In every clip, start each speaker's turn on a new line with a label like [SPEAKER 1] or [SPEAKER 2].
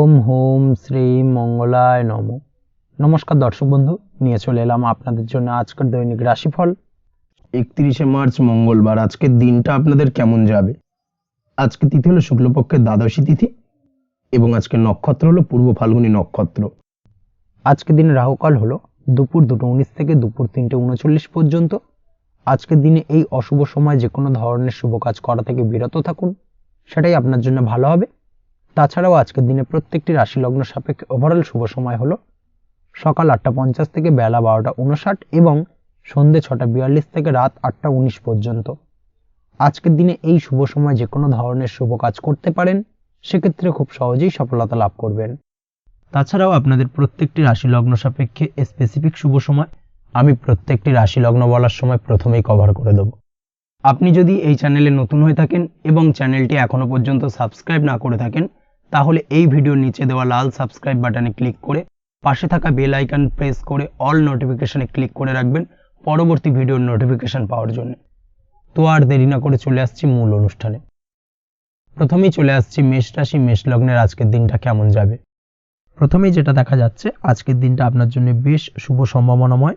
[SPEAKER 1] ওম home Shri মঙ্গলায় নম। নমস্কার দর্শক বন্ধু, নিয়ে চলে এলাম আপনাদের জন্য আজকের দৈনিক রাশিফল
[SPEAKER 2] 31শে মার্চ মঙ্গলবার। আজকের দিনটা আপনাদের কেমন যাবে? আজকে তিথি হলো শুক্লপক্ষের দ্বাদশী তিথি এবং আজকের নক্ষত্র হলো পূর্ব ফাল্গুনী নক্ষত্র।
[SPEAKER 1] আজকের দিনে রাহুকাল হলো দুপুর 2:19 থেকে দুপুর 3:39 পর্যন্ত। আজকের দিনে এই অশুভ সময় যে কোনো ধরনের শুভ কাজ করা থেকে বিরত থাকুন, সেটাই আপনার জন্য ভালো হবে। তাছাড়াও আজকের দিনে প্রত্যেকটি রাশি লগ্ন সাপেক্ষে ওভারঅল শুভ সময় হলো সকাল 8:50 থেকে বেলা 12:59 এবং সন্ধ্যে 6:42 থেকে রাত 8:19 পর্যন্ত। আজকের দিনে এই শুভ সময় যে কোনো ধরনের শুভ কাজ করতে পারেন, সেক্ষেত্রে খুব সহজেই সফলতা লাভ করবেন। তাছাড়াও আপনাদের প্রত্যেকটি রাশি লগ্ন সাপেক্ষে স্পেসিফিক শুভ সময় আমি প্রত্যেকটি রাশি লগ্ন বলার সময় প্রথমেই কভার করে দেব। আপনি যদি এই চ্যানেলে নতুন হয়ে থাকেন এবং চ্যানেলটি এখনো পর্যন্ত সাবস্ক্রাইব না করে থাকেন, তাহলে এই ভিডিওর নিচে দেওয়া লাল সাবস্ক্রাইব বাটনে ক্লিক করে পাশে থাকা বেল আইকন প্রেস করে অল নোটিফিকেশনে ক্লিক করে রাখবেন পরবর্তী ভিডিওর নোটিফিকেশন পাওয়ার জন্য। তো আর দেরি না করে চলে আসছি মূল অনুষ্ঠানে। প্রথমেই চলে আসছি মেষ রাশি মেষ লগ্নের আজকের দিনটা কেমন যাবে। প্রথমেই যেটা দেখা যাচ্ছে, আজকের দিনটা আপনার জন্য বেশ শুভ সম্ভাবনাময়।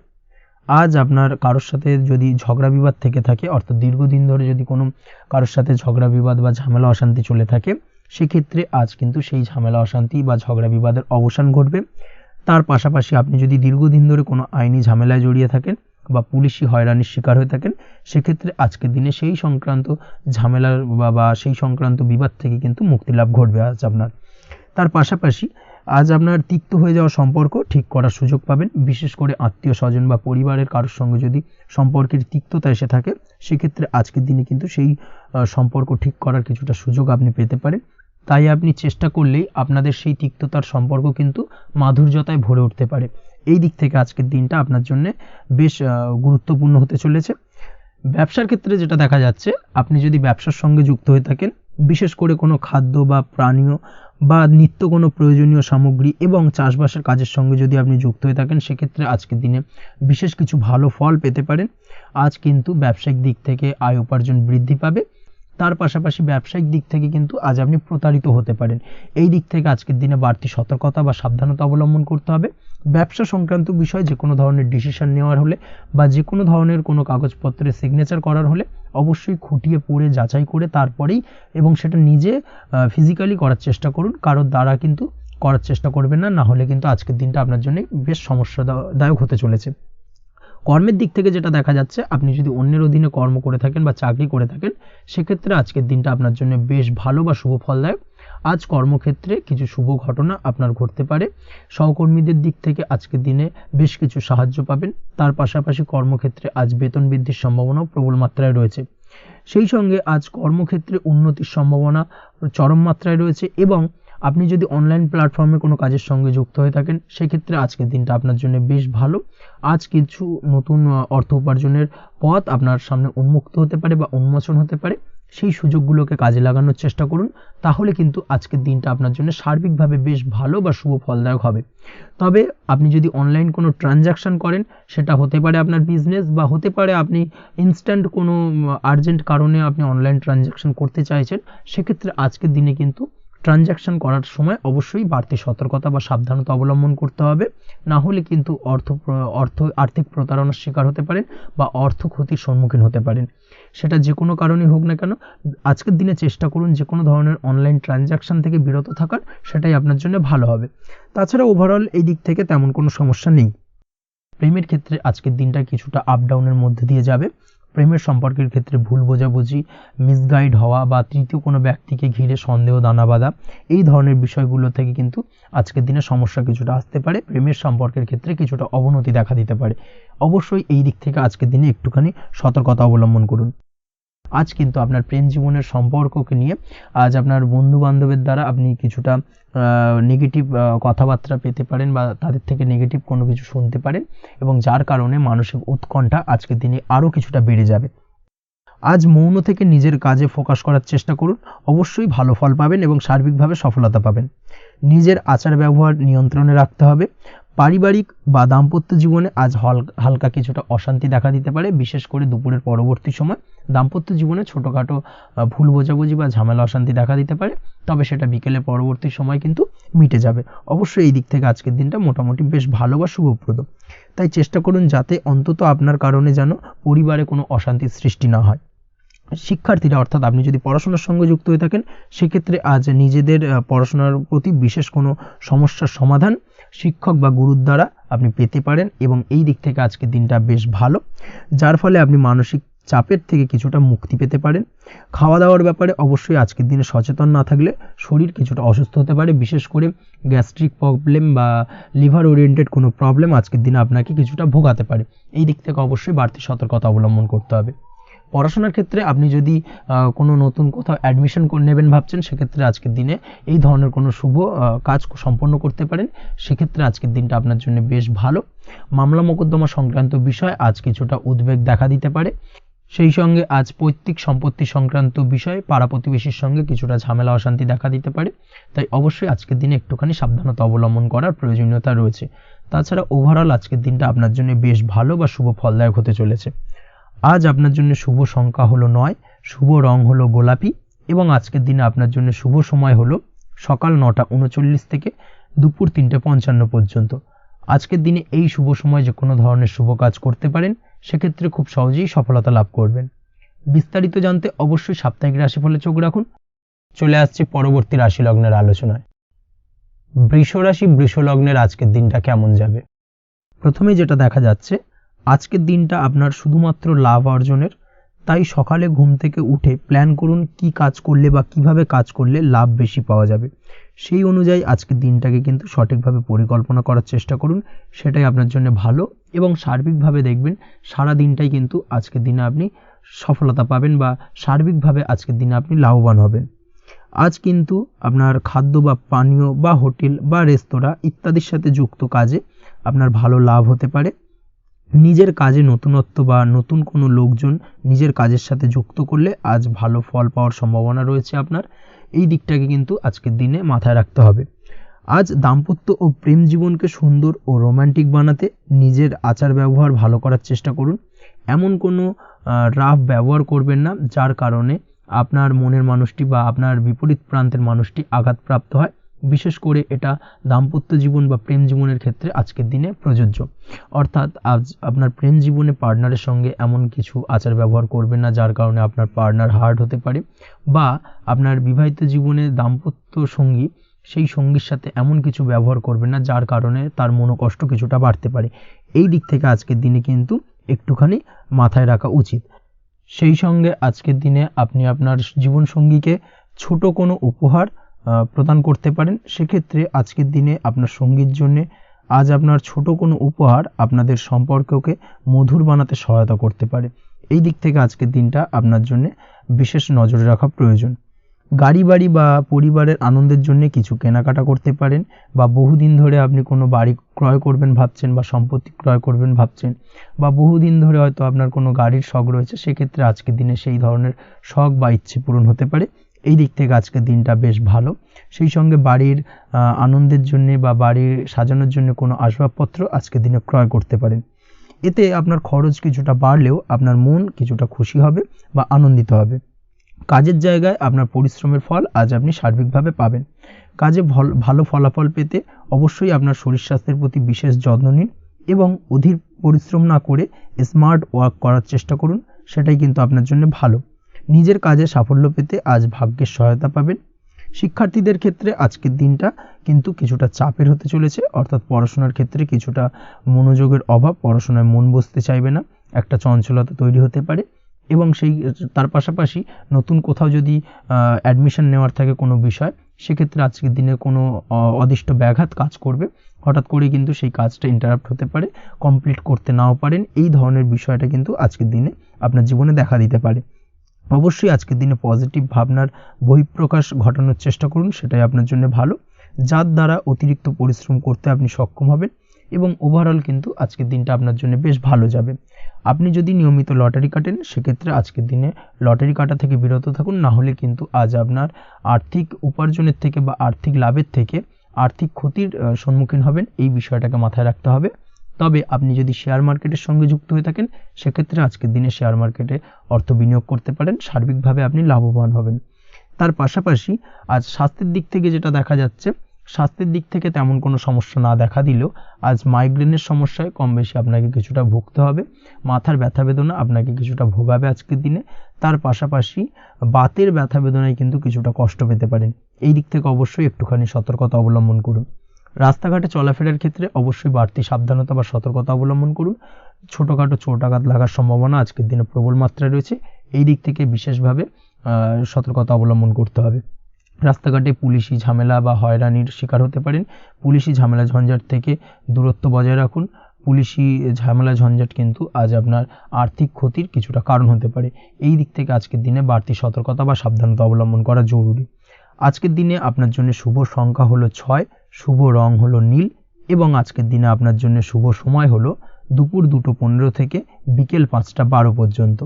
[SPEAKER 1] আজ আপনার কারোর সাথে যদি ঝগড়া বিবাদ থেকে থাকে, অর্থাৎ দীর্ঘদিন ধরে যদি কোনো কারোর সাথে ঝগড়া বিবাদ বা ঝামেলা অশান্তি চলে থাকে, সেক্ষেত্রে আজ কিন্তু সেই ঝামেলা অশান্তি বা ঝগড়া বিবাদের অবসান ঘটবে। তার পাশাপাশি আপনি যদি দীর্ঘদিন ধরে কোনো আইনি ঝামেলায় জড়িয়ে থাকেন বা পুলিশি হয়রানির শিকার হয়ে থাকেন, সেক্ষেত্রে আজকের দিনে সেই সংক্রান্ত ঝামেলার বা সেই সংক্রান্ত বিবাদ থেকে কিন্তু মুক্তি লাভ ঘটবে আজ আপনার। তার পাশাপাশি আজ আপনার তিক্ত হয়ে যাওয়া সম্পর্ক ঠিক করার সুযোগ পাবেন। বিশেষ করে আত্মীয় স্বজন বা পরিবারের কারোর সঙ্গে যদি সম্পর্কের তিক্ততা এসে থাকে, সেক্ষেত্রে আজকের দিনে কিন্তু সেই সম্পর্ক ঠিক করার কিছুটা সুযোগ আপনি পেতে পারেন। তাই আপনি চেষ্টা করলেই আপনাদের সেই তিক্ততার সম্পর্ক কিন্তু মাধুর্যতায় ভরে উঠতে পারে। এই দিক থেকে আজকের দিনটা আপনার জন্য বেশ গুরুত্বপূর্ণ হতে চলেছে। ব্যবসার ক্ষেত্রে যেটা দেখা যাচ্ছে, আপনি যদি ব্যবসার সঙ্গে যুক্ত হয়ে থাকেন, বিশেষ করে কোনো খাদ্য বা পানীয় বা নিত্য কোনো প্রয়োজনীয় সামগ্রী এবং চাষবাসের কাজের সঙ্গে যদি আপনি যুক্ত হয়ে থাকেন, সেক্ষেত্রে আজকের দিনে বিশেষ কিছু ভালো ফল পেতে পারেন। আজ কিন্তু ব্যবসায়িক দিক থেকে আয় উপার্জন বৃদ্ধি পাবে। তার পাশাপাশি ব্যবসায়িক দিক থেকে কিন্তু আজ আপনি প্রতারিত হতে পারেন। এই দিক থেকে আজকের দিনে বাড়তি সতর্কতা বা সাবধানতা অবলম্বন করতে হবে। ব্যবসা সংক্রান্ত বিষয়ে যে কোনো ধরনের ডিসিশন নেওয়ার হলে বা যে কোনো ধরনের কোনো কাগজপত্রে সিগনেচার করার হলে অবশ্যই খুঁটিয়ে পড়ে যাচাই করে তারপরেই, এবং সেটা নিজে ফিজিক্যালি করার চেষ্টা করুন। কারোর দ্বারা কিন্তু করার চেষ্টা করবেন না, না হলে কিন্তু আজকের দিনটা আপনার জন্য বেশ সমস্যাদায়ক হতে চলেছে। কর্মের দিক থেকে যেটা দেখা যাচ্ছে, আপনি যদি অন্যের অধীনে কর্ম করে থাকেন বা চাকরি করে থাকেন, সেক্ষেত্রে আজকের দিনটা আপনার জন্য বেশ ভালো বা শুভ ফলদায়ক। আজ কর্মক্ষেত্রে কিছু শুভ ঘটনা আপনার ঘটতে পারে। সহকর্মীদের দিক থেকে আজকের দিনে বেশ কিছু সাহায্য পাবেন। তার পাশাপাশি কর্মক্ষেত্রে আজ বেতন বৃদ্ধির সম্ভাবনাও প্রবল মাত্রায় রয়েছে। সেই সঙ্গে আজ কর্মক্ষেত্রে উন্নতির সম্ভাবনা চরম মাত্রায় রয়েছে। এবং আপনি যদি অনলাইন প্ল্যাটফর্মে কোনো কাজের সঙ্গে যুক্ত হয়ে থাকেন, সেক্ষেত্রে আজকের দিনটা আপনার জন্য বেশ ভালো। আজ কিছু নতুন অর্থ উপার্জনের পথ আপনার সামনে উন্মুক্ত হতে পারে বা উন্মোচন হতে পারে। সেই সুযোগগুলোকে কাজে লাগানোর চেষ্টা করুন, তাহলে কিন্তু আজকের দিনটা আপনার জন্য সার্বিকভাবে বেশ ভালো বা শুভ ফলদায়ক হবে। তবে আপনি যদি অনলাইন কোনো ট্রানজাকশন করেন, সেটা হতে পারে আপনার বিজনেস বা হতে পারে আপনি ইনস্ট্যান্ট কোনো আর্জেন্ট কারণে আপনি অনলাইন ট্রানজাকশন করতে চাইছেন, সেক্ষেত্রে আজকের দিনে কিন্তু ট্রানজাকশন করার সময় অবশ্যই বাড়তি সতর্কতা বা সাবধানতা অবলম্বন করতে হবে। না হলে কিন্তু আর্থিক প্রতারণার শিকার হতে পারেন বা অর্থ ক্ষতির সম্মুখীন হতে পারেন। সেটা যে কোনো কারণেই হোক না কেন, আজকের দিনে চেষ্টা করুন যে কোনো ধরনের অনলাইন ট্রানজাকশন থেকে বিরত থাকার, সেটাই আপনার জন্য ভালো হবে। তাছাড়া ওভারঅল এই দিক থেকে তেমন কোনো সমস্যা নেই। প্রেমের ক্ষেত্রে আজকের দিনটা কিছুটা আপ ডাউনের মধ্যে দিয়ে যাবে। প্রেমের সম্পর্কের ক্ষেত্রে ভুল বোঝাবুঝি, মিসগাইড হওয়া বা তৃতীয় কোনো ব্যক্তিকে ঘিরে সন্দেহ দানা বাঁধা, এই ধরনের বিষয়গুলো থেকে কিন্তু আজকের দিনে সমস্যা কিছুটা আসতে পারে। প্রেমের সম্পর্কের ক্ষেত্রে কিছুটা অবনতি দেখা দিতে পারে। অবশ্যই এই দিক থেকে আজকের দিনে একটুখানি সতর্কতা অবলম্বন করুন। আজ কিন্তু আপনার প্রেম জীবনের সম্পর্ককে নিয়ে আজ আপনার বন্ধু বান্ধবের দ্বারা আপনি কিছুটা নেগেটিভ কথাবার্তা পেতে পারেন বা তাদের থেকে নেগেটিভ কোনো কিছু শুনতে পারেন, এবং যার কারণে মানসিক উৎকণ্ঠা আজকের দিনে আরও কিছুটা বেড়ে যাবে। আজ মৌন থেকে নিজের কাজে ফোকাস করার চেষ্টা করুন, অবশ্যই ভালো ফল পাবেন এবং সার্বিকভাবে সফলতা পাবেন। নিজের আচার ব্যবহার নিয়ন্ত্রণে রাখতে হবে। পারিবারিক বা দাম্পত্য জীবনে আজ হালকা কিছুটা অশান্তি দেখা দিতে পারে, বিশেষ করে দুপুরের পরবর্তী সময় দাম্পত্য জীবনে ছোটোখাটো ভুল বোঝাবুঝি বা ঝামেলা অশান্তি দেখা দিতে পারে, তবে সেটা বিকেলের পরবর্তী সময় কিন্তু মিটে যাবে। অবশ্যই এই দিক থেকে আজকের দিনটা মোটামুটি বেশ ভালো বা শুভপ্রদ। তাই চেষ্টা করুন যাতে অন্তত আপনার কারণে যেন পরিবারে কোনো অশান্তির সৃষ্টি না হয়। শিক্ষার্থীরা, অর্থাৎ আপনি যদি পড়াশোনার সঙ্গে যুক্ত হয়ে থাকেন, সেক্ষেত্রে আজ নিজেদের পড়াশোনার প্রতি বিশেষ কোনো সমস্যার সমাধান শিক্ষক বা গুরুর দ্বারা আপনি পেতে পারেন, এবং এই দিক থেকে আজকের দিনটা বেশ ভালো, যার ফলে আপনি মানসিক চাপের থেকে কিছুটা মুক্তি পেতে পারেন। খাওয়া দাওয়ার ব্যাপারে অবশ্যই আজকের দিনে সচেতন না থাকলে শরীর কিছুটা অসুস্থ হতে পারে, বিশেষ করে গ্যাস্ট্রিক প্রবলেম বা লিভার ওরিয়েন্টেড কোনো প্রবলেম আজকের দিনে আপনাকে কিছুটা ভোগাতে পারে। এই দিক থেকে অবশ্যই বাড়তি সতর্কতা অবলম্বন করতে হবে। পড়াশোনার ক্ষেত্রে আপনি যদি কোনো নতুন কোথাও অ্যাডমিশন নেবেন ভাবছেন, সেক্ষেত্রে আজকের দিনে এই ধরনের কোনো শুভ কাজ সম্পন্ন করতে পারেন, সেক্ষেত্রে আজকের দিনটা আপনার জন্য বেশ ভালো। মামলা মোকদ্দমা সংক্রান্ত বিষয় আজ কিছুটা উদ্বেগ দেখা দিতে পারে, সেই সঙ্গে আজ পৈতৃক সম্পত্তি সংক্রান্ত বিষয়ে পাড়া প্রতিবেশীর সঙ্গে কিছুটা ঝামেলা অশান্তি দেখা দিতে পারে, তাই অবশ্যই আজকের দিনে একটুখানি সাবধানতা অবলম্বন করার প্রয়োজনীয়তা রয়েছে। তাছাড়া ওভারঅল আজকের দিনটা আপনার জন্য বেশ ভালো বা শুভ ফলদায়ক হতে চলেছে। আজ আপনার জন্য শুভ সংখ্যা হলো 9, শুভ রং হলো গোলাপি, এবং আজকের দিনে আপনার জন্য শুভ সময় হলো সকাল 9:39 থেকে দুপুর 3:55 পর্যন্ত। আজকের দিনে এই শুভ সময় যে কোনো ধরনের শুভ কাজ করতে পারেন, সেক্ষেত্রে খুব সহজেই সফলতা লাভ করবেন। বিস্তারিত জানতে অবশ্যই সাপ্তাহিক রাশিফলে চোখ রাখুন। চলে আসছে পরবর্তী রাশি লগ্নের আলোচনায়। বৃষ রাশি, বৃষ লগ্নের আজকের দিনটা কেমন যাবে? প্রথমে যেটা দেখা যাচ্ছে, আজকের দিনটা আপনার শুধুমাত্র লাভ অর্জনের, তাই সকালে ঘুম থেকে উঠে প্ল্যান করুন কি কাজ করলে বা কিভাবে কাজ করলে লাভ বেশি পাওয়া যাবে। সেই অনুযায়ী আজকের দিনটাকে কিন্তু সঠিকভাবে পরিকল্পনা করার চেষ্টা করুন, সেটাই আপনার জন্য ভালো, এবং সার্বিকভাবে দেখবেন সারা দিনটাই কিন্তু আজকের দিনে আপনি সফলতা পাবেন বা সার্বিকভাবে আজকের দিনে আপনি লাভবান হবেন। আজ কিন্তু আপনার খাদ্য বা পানীয় বা হোটেল বা রেস্তোরাঁ ইত্যাদির সাথে যুক্ত কাজে আপনার ভালো লাভ হতে পারে। নিজের কাজে নতুনত্ব বা নতুন কোনো লোকজন নিজের কাজের সাথে যুক্ত করলে আজ ভালো ফল পাওয়ার সম্ভাবনা রয়েছে আপনার। এই দিকটাকে কিন্তু আজকের দিনে মাথায় রাখতে হবে। আজ দাম্পত্য ও প্রেম জীবনকে সুন্দর ও রোমান্টিক বানাতে নিজের আচার ব্যবহার ভালো করার চেষ্টা করুন। এমন কোনো রাফ ব্যবহার করবেন না যার কারণে আপনার মনের মানুষটি বা আপনার বিপরীত প্রান্তের মানুষটি আঘাতপ্রাপ্ত হয়। বিশেষ করে এটা দাম্পত্য জীবন বা প্রেম জীবনের ক্ষেত্রে আজকের দিনে প্রযোজ্য। অর্থাৎ আজ আপনার প্রেম জীবনে পার্টনারের সঙ্গে এমন কিছু আচার ব্যবহার করবেন না যার কারণে আপনার পার্টনার হার্ট হতে পারে, বা আপনার বিবাহিত জীবনে দাম্পত্য সঙ্গী সেই সঙ্গীর সাথে এমন কিছু ব্যবহার করবেন না যার কারণে তার মনোকষ্ট কিছুটা বাড়তে পারে। এই দিক থেকে আজকের দিনে কিন্তু একটুখানি মাথায় রাখা উচিত। সেই সঙ্গে আজকের দিনে আপনি আপনার জীবনসঙ্গীকে ছোট কোনো উপহার প্রদান করতে পারেন। সেক্ষেত্রে আজকের দিনে আপনার সঙ্গীর জন্য আজ আপনার ছোট কোনো উপহার আপনাদের সম্পর্ককে মধুর বানাতে সহায়তা করতে পারে। এই দিক থেকে আজকের দিনটা আপনার জন্য বিশেষ নজরে রাখা প্রয়োজন। গাড়ি বাড়ি বা পরিবারের আনন্দের জন্য কিছু কেনাকাটা করতে পারেন, বা বহুদিন ধরে আপনি কোনো বাড়ি ক্রয় করবেন ভাবছেন বা সম্পত্তি ক্রয় করবেন ভাবছেন, বা বহুদিন ধরে হয়তো আপনার কোনো গাড়ির শখ রয়েছে, সেক্ষেত্রে আজকের দিনে সেই ধরনের শখ বা ইচ্ছে পূরণ হতে পারে। এই দিক থেকে আজকের দিনটা বেশ ভালো। সেই সঙ্গে বাড়ির আনন্দের জন্য বা বাড়ির সাজানোর জন্য কোনো আসবাবপত্র আজকের দিনে ক্রয় করতে পারেন। এতে আপনার খরচ কিছুটা বাড়লেও আপনার মন কিছুটা খুশি হবে বা আনন্দিত হবে। কাজের জায়গায় আপনার পরিশ্রমের ফল আজ আপনি সার্বিকভাবে পাবেন। কাজে ভালো ফলাফল পেতে অবশ্যই আপনার শরীর স্বাস্থ্যের প্রতি বিশেষ যত্ন নিন, এবং অধীর পরিশ্রম না করে স্মার্ট ওয়ার্ক করার চেষ্টা করুন, সেটাই কিন্তু আপনার জন্য ভালো। নিজের কাজে সাফল্য পেতে আজ ভাগ্যের সহায়তা পাবেন। শিক্ষার্থীদের ক্ষেত্রে আজকের দিনটা কিন্তু কিছুটা চাপের হতে চলেছে, অর্থাৎ পড়াশোনার ক্ষেত্রে কিছুটা মনোযোগের অভাব, পড়াশোনায় মন বসতে চাইবে না, একটা চঞ্চলতা তৈরি হতে পারে, এবং তার পাশাপাশি নতুন কোথাও যদি অ্যাডমিশন নেওয়ার থাকে কোনো বিষয়, সেক্ষেত্রে আজকের দিনে কোনো অদিষ্ট ব্যাঘাত কাজ করবে, হঠাৎ করে কিন্তু সেই কাজটা ইন্টারাপ্ট হতে পারে, কমপ্লিট করতে নাও পারেন। এই ধরনের বিষয়টা কিন্তু আজকের দিনে আপনার জীবনে দেখা দিতে পারে। অবশ্যই আজকের দিনে পজিটিভ ভাবনার বহিঃপ্রকাশ ঘটানোর চেষ্টা করুন, সেটাই আপনার জন্য ভালো, যার দ্বারা অতিরিক্ত পরিশ্রম করতে আপনি সক্ষম হবেন, এবং ওভারঅল কিন্তু আজকের দিনটা আপনার জন্য বেশ ভালো যাবে। আপনি যদি নিয়মিত লটারি কাটেন, সেক্ষেত্রে আজকের দিনে লটারি কাটা থেকে বিরত থাকুন, না হলে কিন্তু আজ আপনার আর্থিক উপার্জনের থেকে বা আর্থিক লাভের থেকে আর্থিক ক্ষতির সম্মুখীন হবেন, এই বিষয়টাকে মাথায় রাখতে হবে। তবে আপনি যদি শেয়ার মার্কেটের সঙ্গে যুক্ত হয়ে থাকেন সেক্ষেত্রে আজকের দিনে শেয়ার মার্কেটে অর্থ বিনিয়োগ করতে পারেন, সার্বিকভাবে আপনি লাভবান হবেন। তার পাশাপাশি আজ স্বাস্থ্যের দিক থেকে যেটা দেখা যাচ্ছে, স্বাস্থ্যের দিক থেকে তেমন কোনো সমস্যা না দেখা দিলেও আজ মাইগ্রেনের সমস্যায় কম বেশি আপনাকে কিছুটা ভুগতে হবে, মাথার ব্যথা বেদনা আপনাকে কিছুটা ভোগাবে আজকের দিনে। তার পাশাপাশি বাতের ব্যথা বেদনায় কিন্তু কিছুটা কষ্ট পেতে পারেন, এই দিক থেকে অবশ্যই একটুখানি সতর্কতা অবলম্বন করুন। রাস্তাঘাটে চলাফেরার ক্ষেত্রে অবশ্যই বাড়তি সাবধানতা বা সতর্কতা অবলম্বন করুন। ছোটোখাটো চোট আঘাত লাগার সম্ভাবনা আজকের দিনে প্রবল মাত্রায় রয়েছে, এই দিক থেকে বিশেষভাবে সতর্কতা অবলম্বন করতে হবে। রাস্তাঘাটে পুলিশি ঝামেলা বা হয়রানির শিকার হতে পারেন, পুলিশি ঝামেলা ঝঞ্ঝাট থেকে দূরত্ব বজায় রাখুন। পুলিশি ঝামেলা ঝঞ্ঝাট কিন্তু আজ আপনার আর্থিক ক্ষতির কিছুটা কারণ হতে পারে, এই দিক থেকে আজকের দিনে বাড়তি সতর্কতা বা সাবধানতা অবলম্বন করা জরুরি। আজকের দিনে আপনার জন্য শুভ সংখ্যা হলো 6, শুভ রং হলো নীল এবং আজকের দিনে আপনার জন্য শুভ সময় হলো দুপুর 2:15 থেকে বিকেল 5:12 পর্যন্ত।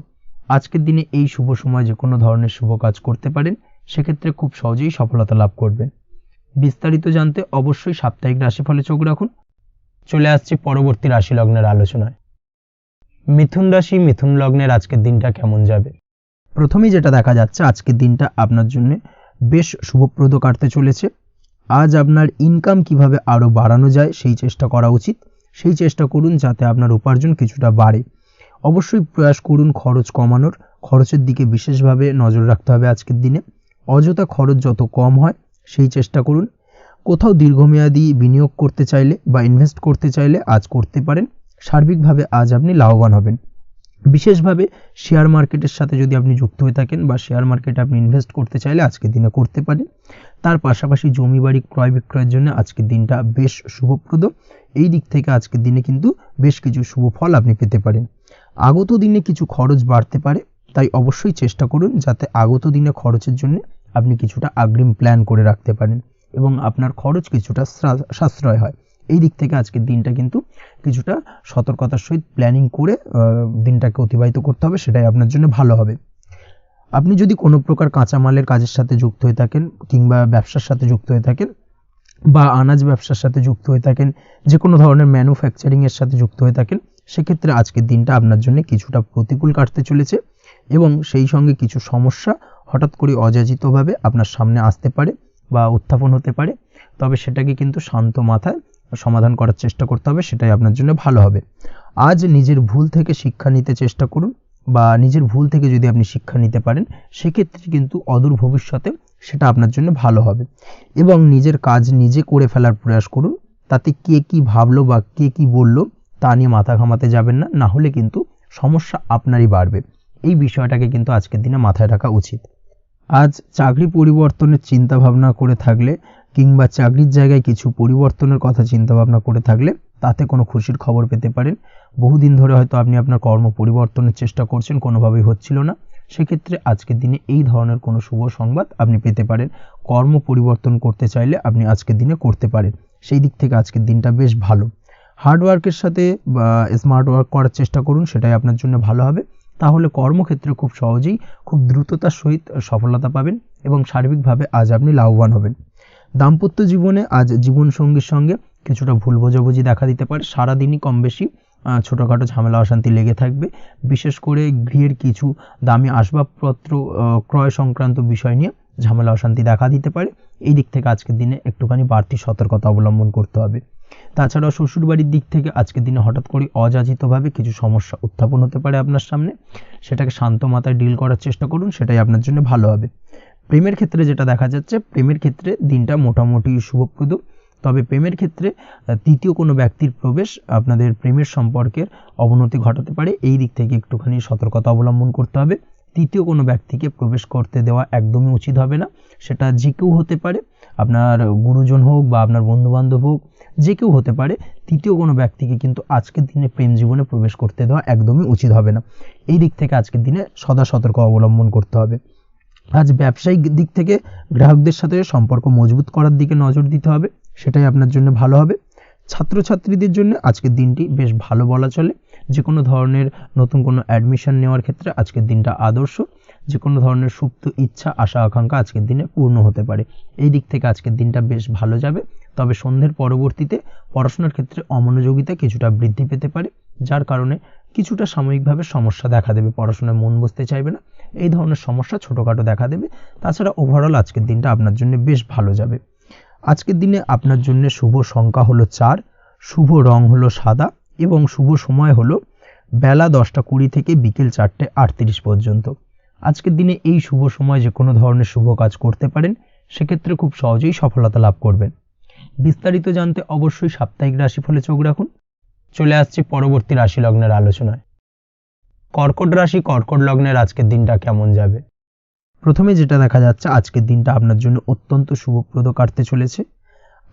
[SPEAKER 1] আজকের দিনে এই শুভ সময় যে কোনো ধরনের শুভ কাজ করতে পারেন, সেক্ষেত্রে খুব সহজেই সফলতা লাভ করবেন। বিস্তারিত জানতে অবশ্যই সাপ্তাহিক রাশিফলে চোখ রাখুন। চলে আসছে পরবর্তী রাশি লগ্নের আলোচনায়। মিথুন রাশি, মিথুন লগ্নের আজকের দিনটা কেমন যাবে? প্রথমেই যেটা দেখা যাচ্ছে, আজকের দিনটা আপনার জন্য বেশ শুভপ্রদ কাটতে চলেছে। আজ আপনার ইনকাম কিভাবে আরও বাড়ানো যায় সেই চেষ্টা করা উচিত, সেই চেষ্টা করুন যাতে আপনার উপার্জন কিছুটা বাড়ে। অবশ্যই প্রয়াস করুন খরচ কমানোর, খরচের দিকে বিশেষভাবে নজর রাখতে হবে আজকের দিনে। অযথা খরচ যত কম হয় সেই চেষ্টা করুন। কোথাও দীর্ঘমেয়াদী বিনিয়োগ করতে চাইলে বা ইনভেস্ট করতে চাইলে আজ করতে পারেন, সার্বিকভাবে আজ আপনি লাভবান হবেন। বিশেষভাবে শেয়ার মার্কেটের সাথে যদি আপনি যুক্ত হয়ে থাকেন বা শেয়ার মার্কেটে আপনি ইনভেস্ট করতে চাইলে আজকের দিনে করতে পারেন। তার পাশাপাশি জমি বাড়ি ক্রয় বিক্রয়ের জন্য আজকের দিনটা বেশ শুভপ্রদ, এই দিক থেকে আজকের দিনে কিন্তু বেশ কিছু শুভ ফল আপনি পেতে পারেন। আগত দিনে কিছু খরচ বাড়তে পারে, তাই অবশ্যই চেষ্টা করুন যাতে আগত দিনে খরচের জন্য আপনি কিছুটা অগ্রিম প্ল্যান করে রাখতে পারেন এবং আপনার খরচ কিছুটা সাশ্রয় হয়। এই দিক থেকে আজকের দিনটা কিন্তু কিছুটা সতর্কতার সহিত প্ল্যানিং করে দিনটাকে অতিবাহিত করতে হবে, সেটাই আপনার জন্য ভালো হবে। আপনি যদি কোনো প্রকার কাঁচামালের কাজের সাথে যুক্ত হয়ে থাকেন কিংবা ব্যবসার সাথে যুক্ত হয়ে থাকেন বা আনাজ ব্যবসার সাথে যুক্ত হয়ে থাকেন, যে কোনো ধরনের ম্যানুফ্যাকচারিংয়ের সাথে যুক্ত হয়ে থাকেন, সেক্ষেত্রে আজকের দিনটা আপনার জন্য কিছুটা প্রতিকূল কাটতে চলেছে এবং সেই সঙ্গে কিছু সমস্যা হঠাৎ করে অযাচিতভাবে আপনার সামনে আসতে পারে বা উত্থাপন হতে পারে, তবে সেটাকে কিন্তু শান্ত মাথায় সমাধান করার চেষ্টা করতে হবে, সেটাই আপনার জন্য ভালো হবে। আজ নিজের ভুল থেকে শিক্ষা নিতে চেষ্টা করুন বা নিজের ভুল থেকে যদি আপনি শিক্ষা নিতে পারেন সেক্ষেত্রে কিন্তু অদূর ভবিষ্যতে সেটা আপনার জন্য ভালো হবে এবং নিজের কাজ নিজে করে ফেলার প্রয়াস করুন। তাতে কে কি ভাবলো বা কে কি বললো তা নিয়ে মাথা ঘামাতে যাবেন না, না হলে কিন্তু সমস্যা আপনারই বাড়বে। এই বিষয়টাকে কিন্তু আজকের দিনে মাথায় রাখা উচিত। আজ চাকরি পরিবর্তনের চিন্তা ভাবনা করে থাকলে কিংবা চাকরির জায়গায় কিছু পরিবর্তনের কথা চিন্তা ভাবনা করে থাকলে তাতে কোনো খুশির খবর পেতে পারেন। বহুদিন ধরে হয়তো আপনি আপনার কর্ম পরিবর্তনের চেষ্টা করছেন, কোনোভাবেই হচ্ছিল না, সেক্ষেত্রে আজকের দিনে এই ধরনের কোনো শুভ সংবাদ আপনি পেতে পারেন। কর্ম পরিবর্তন করতে চাইলে আপনি আজকের দিনে করতে পারেন, সেই দিক থেকে আজকের দিনটা বেশ ভালো। হার্ডওয়ার্কের সাথে বা স্মার্ট ওয়ার্ক করার চেষ্টা করুন, সেটাই আপনার জন্য ভালো হবে। তাহলে কর্মক্ষেত্রে খুব সহজেই খুব দ্রুততার সহিত সফলতা পাবেন এবং সার্বিকভাবে আজ আপনি লাভবান হবেন। দাম্পত্য জীবনে আজ জীবনসঙ্গীর সঙ্গে কিছুটা ভুল বোঝাবুঝি দেখা দিতে পারে, সারাদিনই কম বেশি ছোটোখাটো ঝামেলা অশান্তি লেগে থাকবে। বিশেষ করে গৃহের কিছু দামি আসবাবপত্র ক্রয় সংক্রান্ত বিষয় নিয়ে ঝামেলা অশান্তি দেখা দিতে পারে, এই দিক থেকে আজকের দিনে একটুখানি বাড়তি সতর্কতা অবলম্বন করতে হবে। তাছাড়াও শ্বশুরবাড়ির দিক থেকে আজকের দিনে হঠাৎ করে অযাচিতভাবে কিছু সমস্যা উত্থাপন হতে পারে আপনার সামনে, সেটাকে শান্ত মাথায় ডিল করার চেষ্টা করুন, সেটাই আপনার জন্য ভালো হবে। প্রেমের ক্ষেত্রে যেটা দেখা যাচ্ছে, প্রেমের ক্ষেত্রে দিনটা মোটামুটি শুভপ্রদ, তবে প্রেমের ক্ষেত্রে তৃতীয় কোনো ব্যক্তির প্রবেশ আপনাদের প্রেমের সম্পর্কের অবনতি ঘটাতে পারে, এই দিক থেকে একটুখানি সতর্কতা অবলম্বন করতে হবে। তৃতীয় কোনো ব্যক্তিকে প্রবেশ করতে দেওয়া একদমই উচিত হবে না, সেটা যে কেউ হতে পারে, আপনার গুরুজন হোক বা আপনার বন্ধুবান্ধব হোক, যে কেউ হতে পারে। তৃতীয় কোনো ব্যক্তিকে কিন্তু আজকের দিনে প্রেম জীবনে প্রবেশ করতে দেওয়া একদমই উচিত হবে না, এই দিক থেকে আজকের দিনে সদা সতর্ক অবলম্বন করতে হবে। আজ ব্যবসায়িক দিক থেকে গ্রাহকদের সাথে সম্পর্ক মজবুত করার দিকে নজর দিতে হবে, সেটাই আপনার জন্য ভালো হবে। ছাত্রছাত্রীদের জন্য আজকের দিনটি বেশ ভালো বলা চলে, যে কোনো ধরনের নতুন কোনো অ্যাডমিশন নেওয়ার ক্ষেত্রে আজকের দিনটা আদর্শ। যে কোনো ধরনের সুপ্ত ইচ্ছা আশা আকাঙ্ক্ষা আজকের দিনে পূর্ণ হতে পারে। এই দিক থেকে আজকের দিনটা বেশ ভালো যাবে। তবে সন্ধ্যের পরবর্তীতে পড়াশোনার ক্ষেত্রে অমনোযোগিতা কিছুটা বৃদ্ধি পেতে পারে, যার কারণে কিছুটা সাময়িকভাবে সমস্যা দেখা দেবে, পড়াশোনায় মন বসতে চাইবে না, এই ধরনের সমস্যা ছোটোখাটো দেখা দেবে। তাছাড়া ওভারঅল আজকের দিনটা আপনার জন্য বেশ ভালো যাবে। আজকের দিনে আপনার জন্য শুভ সংখ্যা হলো 4, শুভ রং হলো সাদা এবং শুভ সময় হলো বেলা 10:20 থেকে বিকেল 4:38 পর্যন্ত। আজকের দিনে এই শুভ সময় যে কোনো ধরনের শুভ কাজ করতে পারেন, সেক্ষেত্রে খুব সহজেই সফলতা লাভ করবেন। বিস্তারিত জানতে অবশ্যই সাপ্তাহিক রাশিফলে চোখ রাখুন। চলে আসছি পরবর্তী রাশি লগ্নের আলোচনায়। কর্কট রাশি, কর্কট লগ্নের আজকের দিনটা কেমন যাবে? প্রথমে যেটা দেখা যাচ্ছে, আজকের দিনটা আপনার জন্য অত্যন্ত শুভপ্রদ কাটতে চলেছে।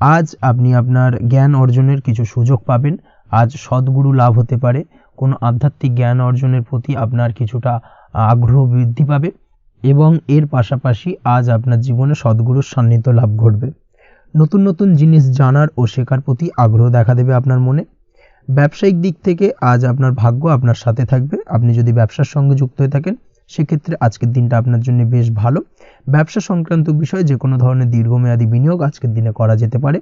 [SPEAKER 1] আজ আপনি আপনার জ্ঞান অর্জনের কিছু সুযোগ পাবেন। আজ সদ্গুরু লাভ হতে পারে। কোনো আধ্যাত্মিক জ্ঞান অর্জনের প্রতি আপনার কিছুটা আগ্রহ বৃদ্ধি পাবে এবং এর পাশাপাশি আজ আপনার জীবনে সদ্গুরুর সান্নিধ্য লাভ ঘটবে। নতুন নতুন জিনিস জানার ও শেখার প্রতি আগ্রহ দেখা দেবে আপনার মনে। ব্যবসায়িক দিক থেকে আজ আপনার ভাগ্য আপনার সাথে থাকবে। আপনি যদি ব্যবসার সঙ্গে যুক্ত হয়ে থাকেন, সেক্ষেত্রে আজকের দিনটা আপনার জন্য বেশ ভালো। ব্যবসা সংক্রান্ত বিষয়ে যে কোনো ধরনের দীর্ঘমেয়াদী বিনিয়োগ আজকের দিনে করা যেতে পারে।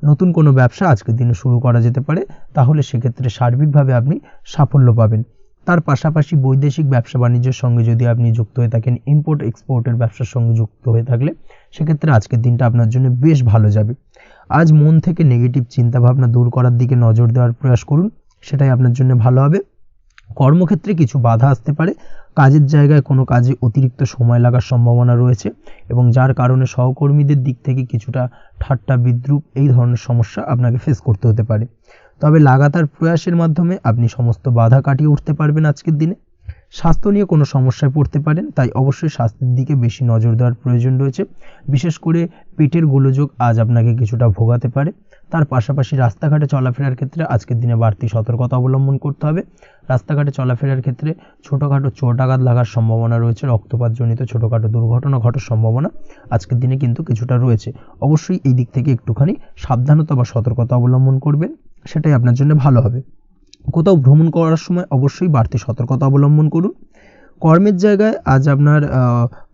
[SPEAKER 1] নতুন কোনো ব্যবসা আজকের দিনে শুরু করা যেতে পারে, তাহলে সেক্ষেত্রে সার্বিকভাবে আপনি সাফল্য পাবেন। তার পাশাপাশি বৈদেশিক ব্যবসা বাণিজ্যের সঙ্গে যদি আপনি যুক্ত হয়ে থাকেন, ইম্পোর্ট এক্সপোর্টের ব্যবসার সঙ্গে যুক্ত হয়ে থাকলে, সেক্ষেত্রে আজকের দিনটা আপনার জন্য বেশ ভালো যাবে। আজ মন থেকে নেগেটিভ চিন্তাভাবনা দূর করার দিকে নজর দেওয়ার প্রয়াস করুন, সেটাই আপনার জন্য ভালো হবে। কর্মক্ষেত্রে কিছু বাধা আসতে পারে। কাজের জায়গায় কোনো কাজে অতিরিক্ত সময় লাগার সম্ভাবনা রয়েছে এবং যার কারণে সহকর্মীদের দিক থেকে কিছুটা ঠাট্টা বিদ্রূপ এই ধরনের সমস্যা আপনাকে ফেস করতে হতে পারে। তবে লাগাতার প্রয়াসের মাধ্যমে আপনি সমস্ত বাধা কাটিয়ে উঠতে পারবেন আজকের দিনে। স্বাস্থ্য নিয়ে কোনো সমস্যায় পড়তে পারেন, তাই অবশ্যই স্বাস্থ্যের দিকে বেশি নজর দেওয়ার প্রয়োজন রয়েছে। বিশেষ করে পেটের গোলযোগ আজ আপনাকে কিছুটা ভোগাতে পারে। তার পাশাপাশি রাস্তাঘাটে চলাফেরার ক্ষেত্রে আজকের দিনে বাড়তি সতর্কতা অবলম্বন করতে হবে। রাস্তাঘাটে চলাফেরার ক্ষেত্রে ছোটোখাটো চোট আঘাত লাগার সম্ভাবনা রয়েছে, রক্তপাতজনিত ছোটোখাটো দুর্ঘটনা ঘটার সম্ভাবনা আজকের দিনে কিন্তু কিছুটা রয়েছে। অবশ্যই এই দিক থেকে একটুখানি সাবধানতা বা সতর্কতা অবলম্বন করবেন, সেটাই আপনার জন্য ভালো হবে। কোথাও ভ্রমণ করার সময় অবশ্যই বাড়তি সতর্কতা অবলম্বন করুন। কর্মের জায়গায় আজ আপনার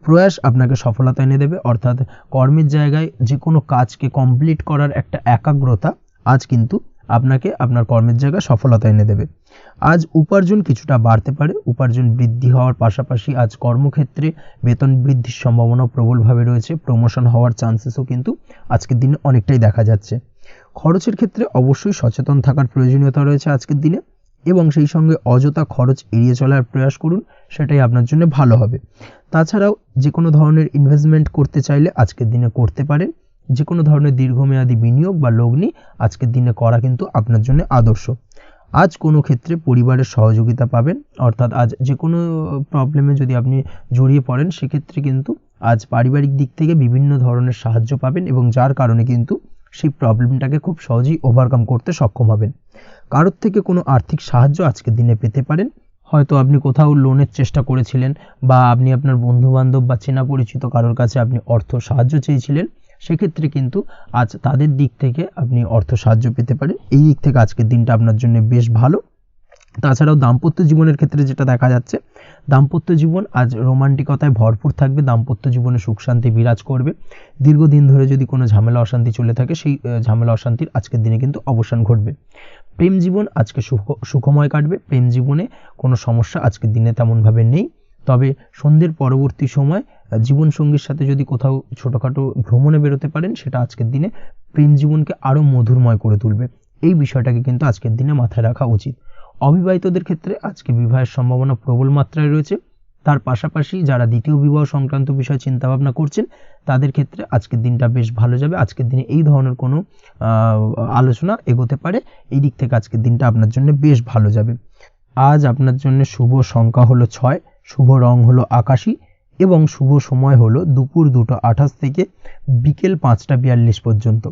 [SPEAKER 1] প্রয়াস আপনাকে সফলতা এনে দেবে, অর্থাৎ কর্মের জায়গায় যে কোনো কাজকে কমপ্লিট করার একটা একাগ্রতা আজ কিন্তু আপনাকে আপনার কর্মের জায়গায় সফলতা এনে দেবে। আজ উপার্জন কিছুটা বাড়তে পারে। উপার্জন বৃদ্ধি হওয়ার পাশাপাশি আজ কর্মক্ষেত্রে বেতন বৃদ্ধির সম্ভাবনা প্রবলভাবে রয়েছে। প্রমোশন হওয়ার চান্সেসও কিন্তু আজকের দিনে অনেকটাই দেখা যাচ্ছে। খরচের ক্ষেত্রে অবশ্যই সচেতন থাকার প্রয়োজনীয়তা রয়েছে আজকের দিনে এবং সেই সঙ্গে অযথা খরচ এড়িয়ে চলার প্রয়াস করুন, সেটাই আপনার জন্য ভালো হবে। তাছাড়াও যে কোনো ধরনের ইনভেস্টমেন্ট করতে চাইলে আজকের দিনে করতে পারেন। যে কোনো ধরনের দীর্ঘমেয়াদী বিনিয়োগ বা লগ্নি আজকের দিনে করা কিন্তু আপনার জন্য আদর্শ। আজ কোনো ক্ষেত্রে পরিবারের সহযোগিতা পাবেন, অর্থাৎ আজ যে কোনো প্রবলেমে যদি আপনি জড়িয়ে পড়েন, সেক্ষেত্রে কিন্তু আজ পারিবারিক দিক থেকে বিভিন্ন ধরনের সাহায্য পাবেন এবং যার কারণে কিন্তু সেই প্রবলেমটাকে খুব সহজেই ওভারকাম করতে সক্ষম হবেন। কারোর থেকে কোনো আর্থিক সাহায্য আজকের দিনে পেতে পারেন। হয়তো আপনি কোথাও লোনের চেষ্টা করেছিলেন বা আপনি আপনার বন্ধুবান্ধব বা চেনা পরিচিত কারোর কাছে আপনি অর্থ সাহায্য চেয়েছিলেন, সেক্ষেত্রে কিন্তু আজ তাদের দিক থেকে আপনি অর্থ সাহায্য পেতে পারেন। এই দিক থেকে আজকের দিনটা আপনার জন্য বেশ ভালো। তাছাড়াও দাম্পত্য জীবনের ক্ষেত্রে যেটা দেখা যাচ্ছে, দাম্পত্য জীবন আজ রোমান্টিকতায় ভরপুর থাকবে। দাম্পত্য জীবনে সুখ শান্তি বিরাজ করবে। দীর্ঘদিন ধরে যদি কোনো ঝামেলা অশান্তি চলে থাকে, সেই ঝামেলা অশান্তির আজকের দিনে কিন্তু অবসান ঘটবে। প্রেম জীবন আজকে সুখময় কাটবে। প্রেম জীবনে কোনো সমস্যা আজকের দিনে তেমনভাবে নেই। তবে সন্ধ্যের পরবর্তী সময় জীবনসঙ্গীর সাথে যদি কোথাও ছোটোখাটো ভ্রমণে বেরোতে পারেন, সেটা আজকের দিনে প্রেম জীবনকে আরও মধুরময় করে তুলবে। এই বিষয়টাকে কিন্তু আজকের দিনে মাথায় রাখা উচিত। অবিবাহিতদের ক্ষেত্রে আজকে বিবাহের সম্ভাবনা প্রবল মাত্রায় রয়েছে। তার পাশাপাশি যারা দ্বিতীয় বিবাহ সংক্রান্ত বিষয় চিন্তাভাবনা করছেন, তাদের ক্ষেত্রে আজকের দিনটা বেশ ভালো যাবে। আজকের দিনে এই ধরনের কোনো আলোচনা এগোতে পারে। এই দিক থেকে আজকের দিনটা আপনার জন্য বেশ ভালো যাবে। আজ আপনার জন্য শুভ সংখ্যা হলো 6, শুভ রং হলো আকাশী এবং শুভ সময় হলো দুপুর 2:28 থেকে বিকেল 5:42 পর্যন্ত।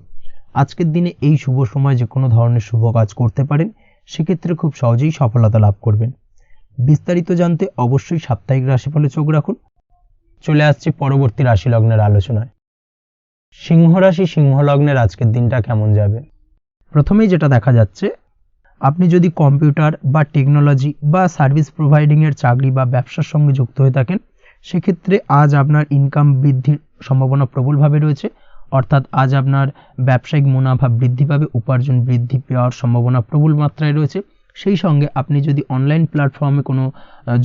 [SPEAKER 1] আজকের দিনে এই শুভ সময় যে কোনো ধরনের শুভ কাজ করতে পারেন, সেক্ষেত্রে খুব সহজেই সফলতা লাভ করবেন। বিস্তারিত জানতে অবশ্যই সাপ্তাহিক রাশিফলে চোখ রাখুন। চলে আসছে পরবর্তী রাশি লগ্নের আলোচনায়। সিংহ রাশি, সিংহ লগ্নের আজকের দিনটা কেমন যাবে? প্রথমেই যেটা দেখা যাচ্ছে, আপনি যদি কম্পিউটার বা টেকনোলজি বা সার্ভিস প্রোভাইডিংয়ের চাকরি বা ব্যবসার সঙ্গে যুক্ত হয়ে থাকেন, সেক্ষেত্রে আজ আপনার ইনকাম বৃদ্ধির সম্ভাবনা প্রবলভাবে রয়েছে, অর্থাৎ আজ আপনার ব্যবসায়িক মুনাফা বৃদ্ধি পাবে, উপার্জন বৃদ্ধি পাওয়ার সম্ভাবনা প্রবল মাত্রায় রয়েছে। সেই সঙ্গে আপনি যদি অনলাইন প্ল্যাটফর্মে কোনো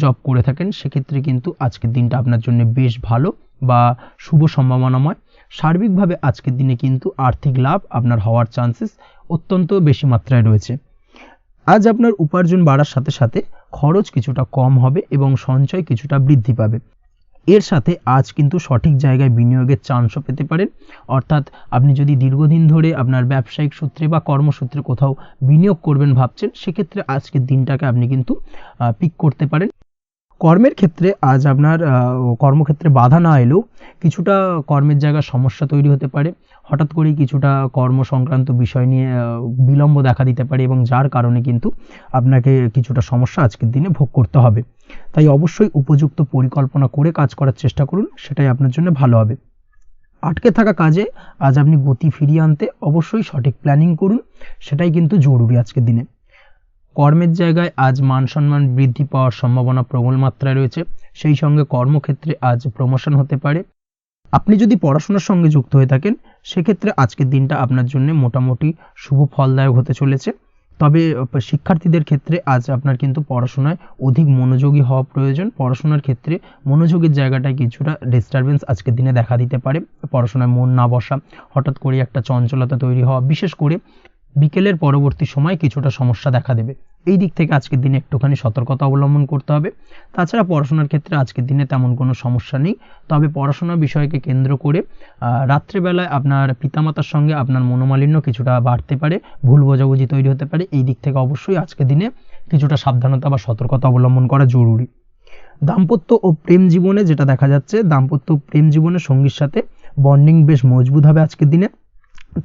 [SPEAKER 1] জব করে থাকেন সেক্ষেত্রে কিন্তু আজকের দিনটা আপনার জন্য বেশ ভালো বা শুভ সম্ভাবনাময়। সার্বিকভাবে আজকের দিনে কিন্তু আর্থিক লাভ আপনার হওয়ার চান্সেস অত্যন্ত বেশি মাত্রায় রয়েছে। আজ আপনার উপার্জন বাড়ার সাথে সাথে খরচ কিছুটা কম হবে এবং সঞ্চয় কিছুটা বৃদ্ধি পাবে। এর সাথে আজ কিন্তু সঠিক জায়গায় বিনিয়োগের চান্সও পেতে পারেন, অর্থাৎ আপনি যদি দীর্ঘদিন ধরে আপনার ব্যবসায়িক সূত্রে বা কর্মসূত্রে কোথাও বিনিয়োগ করবেন ভাবছেন, সেক্ষেত্রে আজকের দিনটাকে আপনি কিন্তু পিক করতে পারেন। কর্মের ক্ষেত্রে আজ আপনার কর্মক্ষেত্রে বাধা না এলেও কিছুটা কর্মের জায়গায় সমস্যা তৈরি হতে পারে, হঠাৎ করেই কিছুটা কর্ম সংক্রান্ত বিষয় নিয়ে বিলম্ব দেখা দিতে পারে এবং যার কারণে কিন্তু আপনাকে কিছুটা সমস্যা আজকের দিনে ভোগ করতে হবে। তাই অবশ্যই উপযুক্ত পরিকল্পনা করে কাজ করার চেষ্টা করুন, সেটাই আপনার জন্য ভালো হবে। আটকে থাকা কাজে আজ আপনি গতি ফিরিয়ে আনতে অবশ্যই সঠিক প্ল্যানিং করুন, সেটাই কিন্তু জরুরি আজকের দিনে। কর্মের জায়গায় আজ মান সম্মান বৃদ্ধি পাওয়ার সম্ভাবনা প্রবল মাত্রায় রয়েছে, সেই সঙ্গে কর্মক্ষেত্রে আজ প্রমোশন হতে পারে। আপনি যদি পড়াশোনার সঙ্গে যুক্ত হয়ে থাকেন সেক্ষেত্রে আজকের দিনটা আপনার জন্য মোটামুটি শুভ ফলদায়ক হতে চলেছে। তবে শিক্ষার্থীদের ক্ষেত্রে আজ আপনার কিন্তু পড়াশোনায় অধিক মনোযোগী হওয়া প্রয়োজন। পড়াশোনার ক্ষেত্রে মনোযোগের জায়গাটায় কিছুটা ডিস্টারবেন্স আজকের দিনে দেখা দিতে পারে, পড়াশোনায় মন না বসা, হঠাৎ করে একটা চঞ্চলতা তৈরি হওয়া, বিশেষ করে বিকেলের পরবর্তী সময় কিছুটা সমস্যা দেখা দেবে। এই দিক থেকে আজকের দিনে একটুখানি সতর্কতা অবলম্বন করতে হবে। তাছাড়া পড়াশোনার ক্ষেত্রে আজকের দিনে তেমন কোনো সমস্যা নেই, তবে পড়াশোনা বিষয়কে কেন্দ্র করে রাত্রেবেলায় আপনার পিতামাতার সঙ্গে আপনার মনোমালিন্য কিছুটা বাড়তে পারে, ভুল বোঝাবুঝি তৈরি হতে পারে। এই দিক থেকে অবশ্যই আজকের দিনে কিছুটা সাবধানতা বা সতর্কতা অবলম্বন করা জরুরি। দাম্পত্য ও প্রেম জীবনে যেটা দেখা যাচ্ছে, দাম্পত্য প্রেম জীবনে সঙ্গীর সাথে বন্ডিং বেশ মজবুত হবে আজকের দিনে।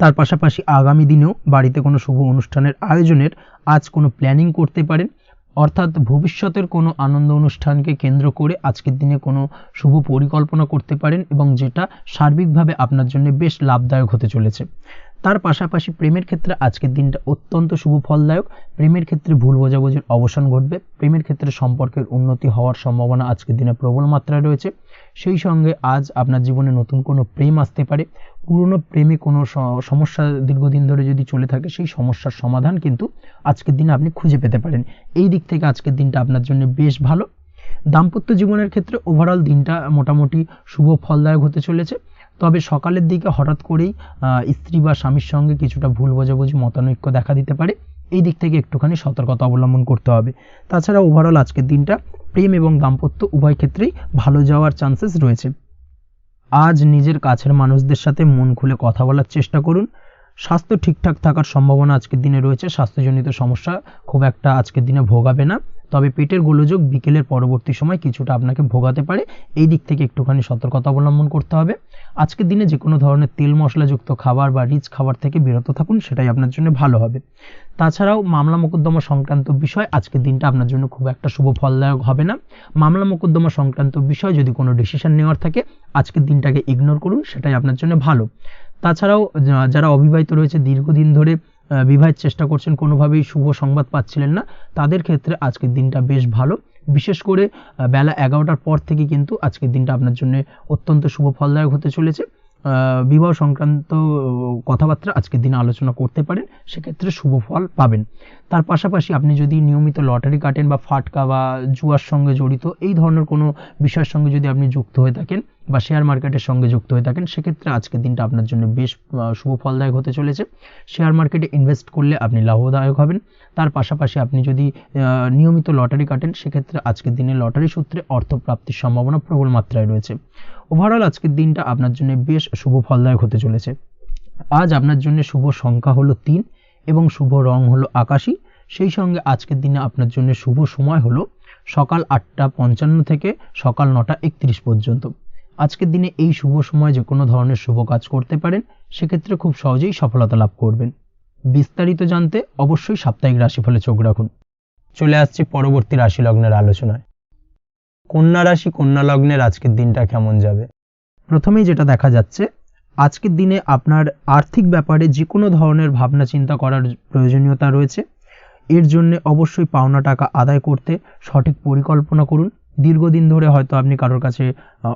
[SPEAKER 1] তার পাশাপাশি আগামী দিনেও বাড়িতে কোনো শুভ অনুষ্ঠানের আয়োজনের আজ কোনো প্ল্যানিং করতে পারেন, অর্থাৎ ভবিষ্যতের কোনো আনন্দ অনুষ্ঠানকে কেন্দ্র করে আজকের দিনে কোনো শুভ পরিকল্পনা করতে পারেন এবং যেটা সার্বিকভাবে আপনার জন্য বেশ লাভদায়ক হতে চলেছে। তার পাশাপাশি প্রেমের ক্ষেত্রে আজকের দিনটা অত্যন্ত শুভ ফলদায়ক। প্রেমের ক্ষেত্রে ভুল বোঝাবুঝির অবসান ঘটবে, প্রেমের ক্ষেত্রে সম্পর্কের উন্নতি হওয়ার সম্ভাবনা আজকের দিনে প্রবল মাত্রায় রয়েছে। সেই সঙ্গে আজ আপনার জীবনে নতুন কোনো প্রেম আসতে পারে, পুরনো প্রেমে কোনো সমস্যা দীর্ঘদিন ধরে যদি চলে থাকে সেই সমস্যার সমাধান কিন্তু আজকের দিনে আপনি খুঁজে পেতে পারেন। এই দিক থেকে আজকের দিনটা আপনার জন্য বেশ ভালো। দাম্পত্য জীবনের ক্ষেত্রে ওভারঅল দিনটা মোটামুটি শুভ ফলদায়ক হতে চলেছে, তবে সকালের দিকে হঠাৎ করেই স্ত্রী বা স্বামীর সঙ্গে কিছুটা ভুল বোঝাবুঝি মতানৈক্য দেখা দিতে পারে, এই দিক থেকে একটুখানি সতর্কতা অবলম্বন করতে হবে। তাছাড়া ওভারঅল আজকের দিনটা প্রেম এবং দাম্পত্য উভয় ক্ষেত্রেই ভালো যাওয়ার চান্সেস রয়েছে। আজ নিজের কাছের মানুষদের সাথে মন খুলে কথা বলার চেষ্টা করুন। স্বাস্থ্য ঠিকঠাক থাকার সম্ভাবনা আজকের দিনে রয়েছে, স্বাস্থ্যজনিত সমস্যা খুব একটা আজকের দিনে ভোগাবে না, তবে পেটের গোলযোগ বিকেলের পরবর্তী সময় কিছুটা আপনাকে ভোগাতে পারে, এই দিক থেকে একটুখানি সতর্কতা অবলম্বন করতে হবে। আজকের দিনে যে কোনো ধরনের তেল মশলাযুক্ত খাবার বা রিচ খাবার থেকে বিরত থাকুন, সেটাই আপনার জন্য ভালো হবে। তাছাড়াও মামলা মোকদ্দমা সংক্রান্ত বিষয় আজকের দিনটা আপনার জন্য খুব একটা শুভ ফলদায়ক হবে না। মামলা মোকদ্দমা সংক্রান্ত বিষয় যদি কোনো ডিসিশন নেওয়ার থাকে আজকের দিনটাকে ইগনোর করুন, সেটাই আপনার জন্য ভালো। তাছাড়াও যারা অবিবাহিত রয়েছে, দীর্ঘদিন ধরে বিবাহের চেষ্টা করছেন, কোনোভাবেই শুভ সংবাদ পাচ্ছিলেন না, তাদের ক্ষেত্রে আজকের দিনটা বেশ ভালো। বিশেষ করে বেলা 11টার পর থেকে কিন্তু আজকের দিনটা আপনার জন্য অত্যন্ত শুভ ফলদায়ক হতে চলেছে। বিবাহ সংক্রান্ত কথাবার্তা আজকের দিনে আলোচনা করতে পারেন, সেক্ষেত্রে শুভ ফল পাবেন। তার পাশাপাশি আপনি যদি নিয়মিত লটারি কাটেন বা ফাটকা বা জুয়ার সঙ্গে জড়িত এই ধরনের কোনো বিষয়ের সঙ্গে যদি আপনি যুক্ত হয়ে থাকেন বা শেয়ার মার্কেটের সঙ্গে যুক্ত হয়ে থাকেন, সেক্ষেত্রে আজকের দিনটা আপনার জন্য বেশ শুভ ফলদায়ক হতে চলেছে। শেয়ার মার্কেটে ইনভেস্ট করলে আপনি লাভদায়ক হবেন। তার পাশাপাশি আপনি যদি নিয়মিত লটারি কাটেন, সেক্ষেত্রে আজকের দিনে লটারি সূত্রে অর্থ প্রাপ্তির সম্ভাবনা প্রবল মাত্রায় রয়েছে। ওভারঅল আজকের দিনটা আপনার জন্য বেশ শুভ ফলদায়ক হতে চলেছে। আজ আপনার জন্য শুভ সংখ্যা হলো 3 এবং শুভ রং হলো আকাশী। সেই সঙ্গে আজকের দিনে আপনার জন্য শুভ সময় হলো সকাল 8:55 থেকে সকাল 9:31 পর্যন্ত। আজকের দিনে এই শুভ সময় যে কোনো ধরনের শুভ কাজ করতে পারেন, সেক্ষেত্রে খুব সহজেই সফলতা লাভ করবেন। বিস্তারিত জানতে অবশ্যই সাপ্তাহিক রাশিফলে চোখ রাখুন। চলে আসছি পরবর্তী রাশি লগ্নের আলোচনায়। কন্যা রাশি, কন্যা লগ্নের আজকের দিনটা কেমন যাবে? প্রথমেই যেটা দেখা যাচ্ছে, আজকের দিনে আপনার আর্থিক ব্যাপারে যে কোনো ধরনের ভাবনা চিন্তা করার প্রয়োজনীয়তা রয়েছে। এর জন্য অবশ্যই পাওনা টাকা আদায় করতে সঠিক পরিকল্পনা করুন। দীর্ঘদিন ধরে হয়তো আপনি কারোর কাছে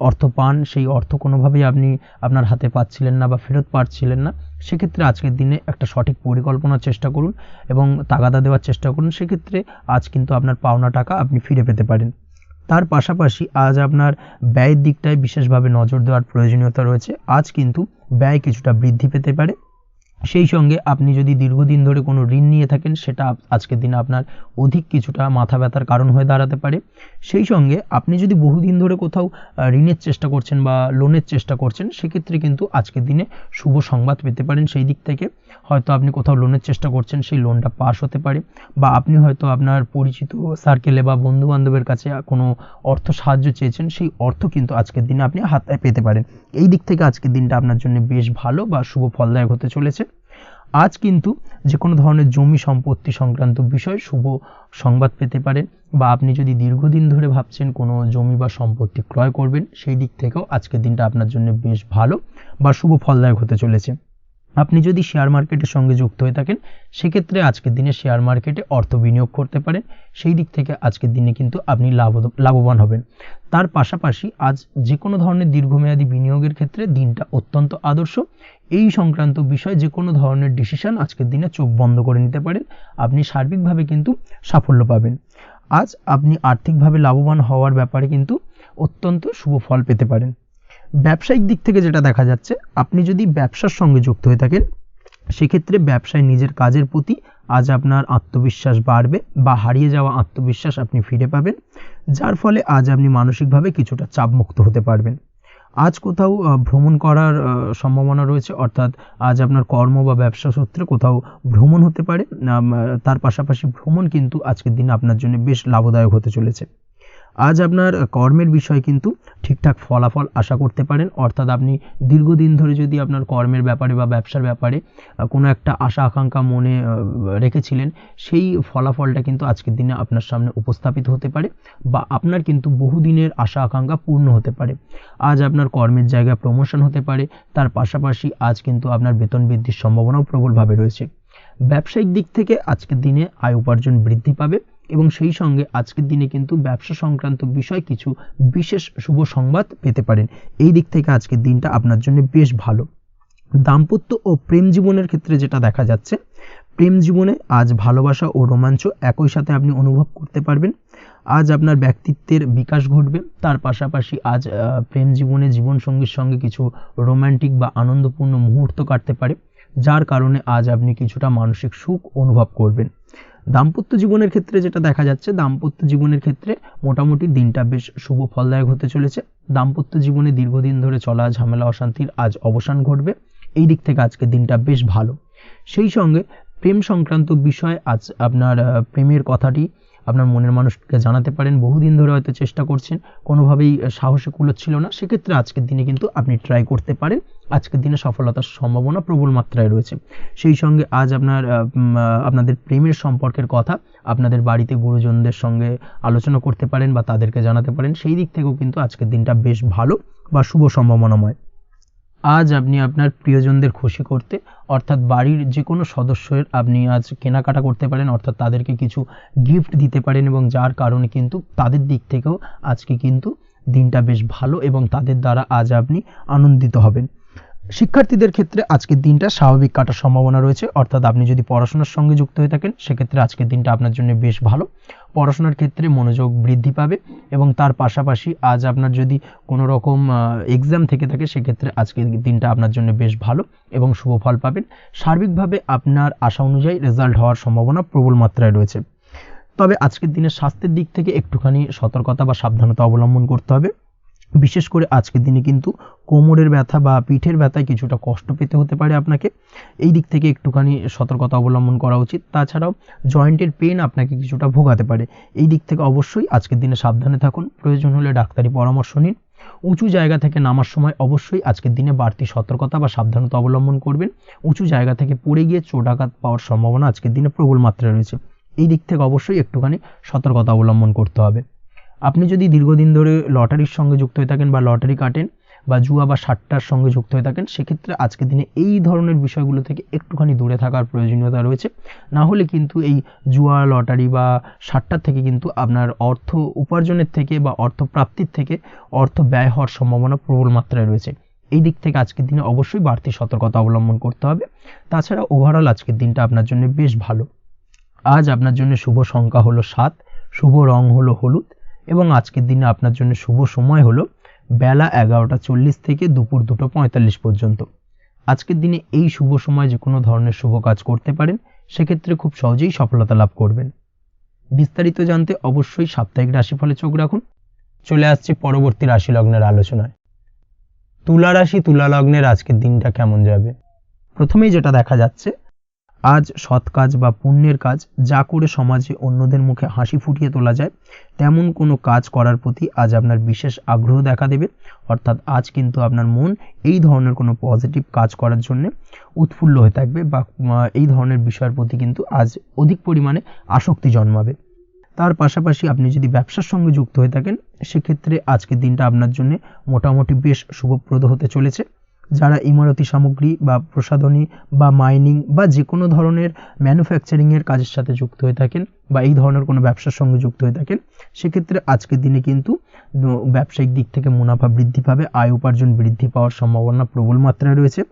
[SPEAKER 1] অর্থ পান, সেই অর্থ কোনোভাবেই আপনি আপনার হাতে পাচ্ছিলেন না বা ফেরত পাচ্ছিলেন না, সেক্ষেত্রে আজকের দিনে একটা সঠিক পরিকল্পনার চেষ্টা করুন এবং তাগাদা দেওয়ার চেষ্টা করুন। সেক্ষেত্রে আজ কিন্তু আপনার পাওনা টাকা আপনি ফিরে পেতে পারেন। তার পাশাপাশি আজ আপনার ব্যয়ের দিকটায় বিশেষভাবে নজর দেওয়ার প্রয়োজনীয়তা রয়েছে। আজ কিন্তু ব্যয় কিছুটা বৃদ্ধি পেতে পারে। সেই সঙ্গে আপনি যদি দীর্ঘদিন ধরে কোনো ঋণ নিয়ে থাকেন, সেটা আজকের দিনে আপনার অধিক কিছুটা মাথা ব্যথার কারণ হয়ে দাঁড়াতে পারে। সেই সঙ্গে আপনি যদি বহুদিন ধরে কোথাও ঋণের চেষ্টা করছেন বা লোনের চেষ্টা করছেন, সেক্ষেত্রে কিন্তু আজকের দিনে শুভ সংবাদ পেতে পারেন। সেই দিক থেকে হয়তো আপনি কোথাও লোনের চেষ্টা করছেন, সেই লোনটা পাস হতে পারে, বা আপনি হয়তো আপনার পরিচিত সার্কেলে বা বন্ধু বান্ধবের কাছে কোনো অর্থ সাহায্য চেয়েছেন, সেই অর্থ কিন্তু আজকের দিনে আপনি হাতে পেতে পারেন। এই দিক থেকে আজকের দিনটা আপনার জন্য বেশ ভালো বা শুভ ফলদায়ক হতে চলেছে। আজ কিন্তু যে কোনো ধরনের জমি সম্পত্তি সংক্রান্ত বিষয় শুভ সংবাদ পেতে পারেন, বা আপনি যদি দীর্ঘদিন ধরে ভাবছেন কোনো জমি বা সম্পত্তি ক্রয় করবেন, সেই দিক থেকেও আজকের দিনটা আপনার জন্য বেশ ভালো বা শুভ ফলদায়ক হতে চলেছে। আপনি যদি শেয়ার মার্কেটের সঙ্গে যুক্ত হয়ে থাকেন, সেক্ষেত্রে আজকের দিনে শেয়ার মার্কেটে অর্থ বিনিয়োগ করতে পারেন। সেই দিক থেকে আজকের দিনে কিন্তু আপনি লাভবান হবেন। তার পাশাপাশি আজ যে কোনো ধরনের দীর্ঘমেয়াদী বিনিয়োগের ক্ষেত্রে দিনটা অত্যন্ত আদর্শ। এই সংক্রান্ত বিষয় যে কোনো ধরনের ডিসিশন আজকের দিনে চোখ বন্ধ করে নিতে পারেন, আপনি সার্বিকভাবে কিন্তু সাফল্য পাবেন। আজ আপনি আর্থিকভাবে লাভবান হওয়ার ব্যাপারে কিন্তু অত্যন্ত শুভ ফল পেতে পারেন। ব্যবসায়িক দিক থেকে যেটা দেখা যাচ্ছে, আপনি যদি ব্যবসার সঙ্গে যুক্ত হয়ে থাকেন, সেক্ষেত্রে ব্যবসায় নিজের কাজের প্রতি আজ আপনার আত্মবিশ্বাস বাড়বে বা হারিয়ে যাওয়া আত্মবিশ্বাস আপনি ফিরে পাবেন, যার ফলে আজ আপনি মানসিকভাবে কিছুটা চাপমুক্ত হতে পারবেন। আজ কোথাও ভ্রমণ করার সম্ভাবনা রয়েছে, অর্থাৎ আজ আপনার কর্ম বা ব্যবসা সূত্রে কোথাও ভ্রমণ হতে পারে। তার পাশাপাশি ভ্রমণ কিন্তু আজকের দিনে আপনার জন্য বেশ লাভদায়ক হতে চলেছে। আজ আপনার কর্মের বিষয়ে কিন্তু ঠিকঠাক ফলাফল আশা করতে পারেন, অর্থাৎ আপনি দীর্ঘদিন ধরে যদি আপনার কর্মের ব্যাপারে বা ব্যবসার ব্যাপারে কোনো একটা আশা আকাঙ্ক্ষা মনে রেখেছিলেন, সেই ফলাফলটা কিন্তু আজকের দিনে আপনার সামনে উপস্থাপিত হতে পারে, বা আপনার কিন্তু বহুদিনের আশা আকাঙ্ক্ষা পূর্ণ হতে পারে। আজ আপনার কর্মের জায়গায় প্রমোশন হতে পারে। তার পাশাপাশি আজ কিন্তু আপনার বেতন বৃদ্ধির সম্ভাবনাও প্রবলভাবে রয়েছে। ব্যবসায়িক দিক থেকে আজকের দিনে আয় উপার্জন বৃদ্ধি পাবে, এবং সেই সঙ্গে আজকের দিনে কিন্তু ব্যবসা সংক্রান্ত বিষয় কিছু বিশেষ শুভ সংবাদ পেতে পারেন। এই দিক থেকে আজকের দিনটা আপনার জন্য বেশ ভালো। দাম্পত্য ও প্রেম জীবনের ক্ষেত্রে যেটা দেখা যাচ্ছে, প্রেম জীবনে আজ ভালোবাসা ও রোমাঞ্চ একই সাথে আপনি অনুভব করতে পারবেন। আজ আপনার ব্যক্তিত্বের বিকাশ ঘটবে। তার পাশাপাশি আজ প্রেম জীবনে জীবনসঙ্গীর সঙ্গে কিছু রোমান্টিক বা আনন্দপূর্ণ মুহূর্ত কাটতে পারে, যার কারণে আজ আপনি কিছুটা মানসিক সুখ অনুভব করবেন। দাম্পত্য জীবনের ক্ষেত্রে যেটা দেখা যাচ্ছে, দাম্পত্য জীবনের ক্ষেত্রে মোটামুটি দিনটা বেশ শুভ ফলদায়ক হতে চলেছে। দাম্পত্য জীবনে দীর্ঘদিন ধরে চলা ঝামেলা অশান্তির আজ অবসান ঘটবে। এই দিক থেকে আজকের দিনটা বেশ ভালো। সেই সঙ্গে প্রেম সংক্রান্ত বিষয় আজ আপনার প্রেমের কথাটি আপনার মনের মানুষকে জানাতে পারেন। বহুদিন ধরে হয়তো চেষ্টা করছেন, কোনোভাবেই সাহসে কুলোচ্ছিল না, সেক্ষেত্রে আজকের দিনে কিন্তু আপনি ট্রাই করতে পারেন। আজকের দিনে সফলতার সম্ভাবনা প্রবল মাত্রায় রয়েছে। সেই সঙ্গে আজ আপনাদের প্রেমের সম্পর্কের কথা আপনাদের বাড়িতে গুরুজনদের সঙ্গে আলোচনা করতে পারেন বা তাদেরকে জানাতে পারেন। সেই দিক থেকেও কিন্তু আজকের দিনটা বেশ ভালো বা শুভ সম্ভাবনাময়। আজ আপনি আপনার প্রিয়জনদের খুশি করতে, অর্থাৎ বাড়ির যে কোনো সদস্যের আপনি আজ কেনাকাটা করতে পারেন, অর্থাৎ তাদেরকে কিছু গিফট দিতে পারেন, এবং যার কারণে কিন্তু তাদের দিক থেকেও আজকে কিন্তু দিনটা বেশ ভালো এবং তাদের দ্বারা আজ আপনি আনন্দিত হবেন। শিক্ষার্থীদের ক্ষেত্রে আজকের দিনটা স্বাভাবিক কাটার সম্ভাবনা রয়েছে, অর্থাৎ আপনি যদি পড়াশোনার সঙ্গে যুক্ত হয়ে থাকেন, সেক্ষেত্রে আজকের দিনটা আপনার জন্য বেশ ভালো। পড়াশোনার ক্ষেত্রে মনোযোগ বৃদ্ধি পাবে, এবং তার পাশাপাশি আজ আপনার যদি কোনো রকম এক্সাম থেকে থাকে, সেক্ষেত্রে আজকের দিনটা আপনার জন্য বেশ ভালো এবং শুভ ফল পাবেন। সার্বিকভাবে আপনার আশা অনুযায়ী রেজাল্ট হওয়ার সম্ভাবনা প্রবল মাত্রায় রয়েছে। তবে আজকের দিনে স্বাস্থ্যের দিক থেকে একটুখানি সতর্কতা বা সাবধানতা অবলম্বন করতে হবে। বিশেষ করে আজকের দিনে কিন্তু কোমরের ব্যথা বা পিঠের ব্যথায় কিছুটা কষ্ট পেতে হতে পারে আপনাকে। এই দিক থেকে একটুখানি সতর্কতা অবলম্বন করা উচিত। তাছাড়াও জয়েন্টের পেন আপনাকে কিছুটা ভোগাতে পারে। এই দিক থেকে অবশ্যই আজকের দিনে সাবধানে থাকুন। প্রয়োজন হলে ডাক্তারি পরামর্শ নিন। উঁচু জায়গা থেকে নামার সময় অবশ্যই আজকের দিনে বাড়তি সতর্কতা বা সাবধানতা অবলম্বন করবেন। উঁচু জায়গা থেকে পড়ে গিয়ে চোট আঘাত পাওয়ার সম্ভাবনা আজকের দিনে প্রবল মাত্রায় রয়েছে। এই দিক থেকে অবশ্যই একটুখানি সতর্কতা অবলম্বন করতে হবে। আপনি যদি দীর্ঘদিন ধরে লটারির সঙ্গে যুক্ত হয়ে থাকেন বা লটারি কাটেন, বা জুয়া বা সাট্টার সঙ্গে যুক্ত হয়ে থাকেন, সেক্ষেত্রে আজকের দিনে এই ধরনের বিষয়গুলো থেকে একটুখানি দূরে থাকার প্রয়োজনীয়তা রয়েছে। না হলে কিন্তু এই জুয়া, লটারি বা সাট্টার থেকে কিন্তু আপনার অর্থ উপার্জনের থেকে বা অর্থ প্রাপ্তির থেকে অর্থ ব্যয় হওয়ার সম্ভাবনা প্রবল মাত্রায় রয়েছে। এই দিক থেকে আজকের দিনে অবশ্যই বাড়তি সতর্কতা অবলম্বন করতে হবে। তাছাড়া ওভারঅল আজকের দিনটা আপনার জন্য বেশ ভালো। আজ আপনার জন্য শুভ সংখ্যা হলো 7, শুভ রং হলো হলুদ এবং আজকের দিনে আপনার জন্য শুভ সময় হলো বেলা 11:40 থেকে দুপুর 2:45 পর্যন্ত। আজকের দিনে এই শুভ সময় যে কোনো ধরনের শুভ কাজ করতে পারেন, সেক্ষেত্রে খুব সহজেই সফলতা লাভ করবেন। বিস্তারিত জানতে অবশ্যই সাপ্তাহিক রাশিফলে চোখ রাখুন। চলে আসছি পরবর্তী রাশি লগ্নের আলোচনায়। তুলা রাশি, তুলা লগ্নের আজকের দিনটা কেমন যাবে? প্রথমেই যেটা দেখা যাচ্ছে, আজ সৎ কাজ বা পুণ্যের কাজ যা করে সমাজে অন্যদের মুখে হাসি ফুটিয়ে তোলা যায়, তেমন কোনো কাজ করার প্রতি আজ আপনার বিশেষ আগ্রহ দেখা দেবে। অর্থাৎ আজ কিন্তু আপনার মন এই ধরনের কোনো পজিটিভ কাজ করার জন্য উৎফুল্ল হয়ে থাকবে বা এই ধরনের বিষয়ের প্রতি কিন্তু আজ অধিক পরিমাণে আসক্তি জন্মাবে। তার পাশাপাশি আপনি যদি ব্যবসার সঙ্গে যুক্ত হয়ে থাকেন, সেক্ষেত্রে আজকের দিনটা আপনার জন্য মোটামুটি বেশ শুভপ্রদ হতে চলেছে। যারা ইমারতি সামগ্রী বা প্রসাধনী বা মাইনিং বা যে কোনো ধরনের ম্যানুফ্যাকচারিংয়ের কাজের সাথে যুক্ত হয়ে থাকেন বা এই ধরনের কোনো ব্যবসার সঙ্গে যুক্ত হয়ে থাকেন, সেক্ষেত্রে আজকের দিনে কিন্তু ব্যবসায়িক দিক থেকে মুনাফা বৃদ্ধি পাবে, আয় উপার্জন বৃদ্ধি পাওয়ার সম্ভাবনা প্রবল মাত্রায় রয়েছে।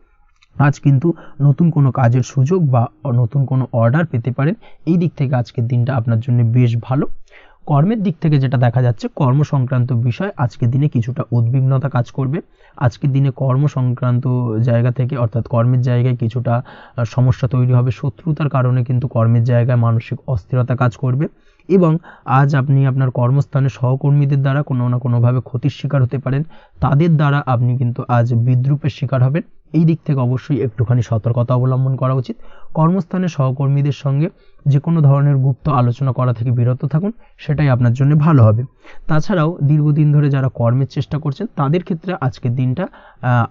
[SPEAKER 1] আজ কিন্তু নতুন কোনো কাজের সুযোগ বা নতুন কোনো অর্ডার পেতে পারেন। এই দিক থেকে আজকের দিনটা আপনার জন্য বেশ ভালো। কর্মের দিক থেকে যেটা দেখা যাচ্ছে, কর্ম সংক্রান্ত বিষয় আজকের দিনে কিছুটা উদ্বিগ্নতা কাজ করবে। আজকের দিনে কর্ম সংক্রান্ত জায়গা থেকে অর্থাৎ কর্মের জায়গায় কিছুটা সমস্যা তৈরি হবে। শত্রুতার কারণে কিন্তু কর্মের জায়গায় মানসিক অস্থিরতা কাজ করবে এবং আজ আপনি আপনার কর্মস্থানে সহকর্মীদের দ্বারা কোনো না কোনোভাবে ক্ষতির শিকার হতে পারেন। তাদের দ্বারা আপনি কিন্তু আজ বিদ্রূপের শিকার হবেন। এই দিক থেকে অবশ্যই একটুখানি সতর্কতা অবলম্বন করা উচিত। কর্মস্থানে সহকর্মীদের সঙ্গে যে কোনো ধরনের গুপ্ত আলোচনা করা থেকে বিরত থাকুন, সেটাই আপনার জন্য ভালো হবে। তাছাড়াও দীর্ঘদিন ধরে যারা কর্মের চেষ্টা করছেন, তাদের ক্ষেত্রে আজকের দিনটা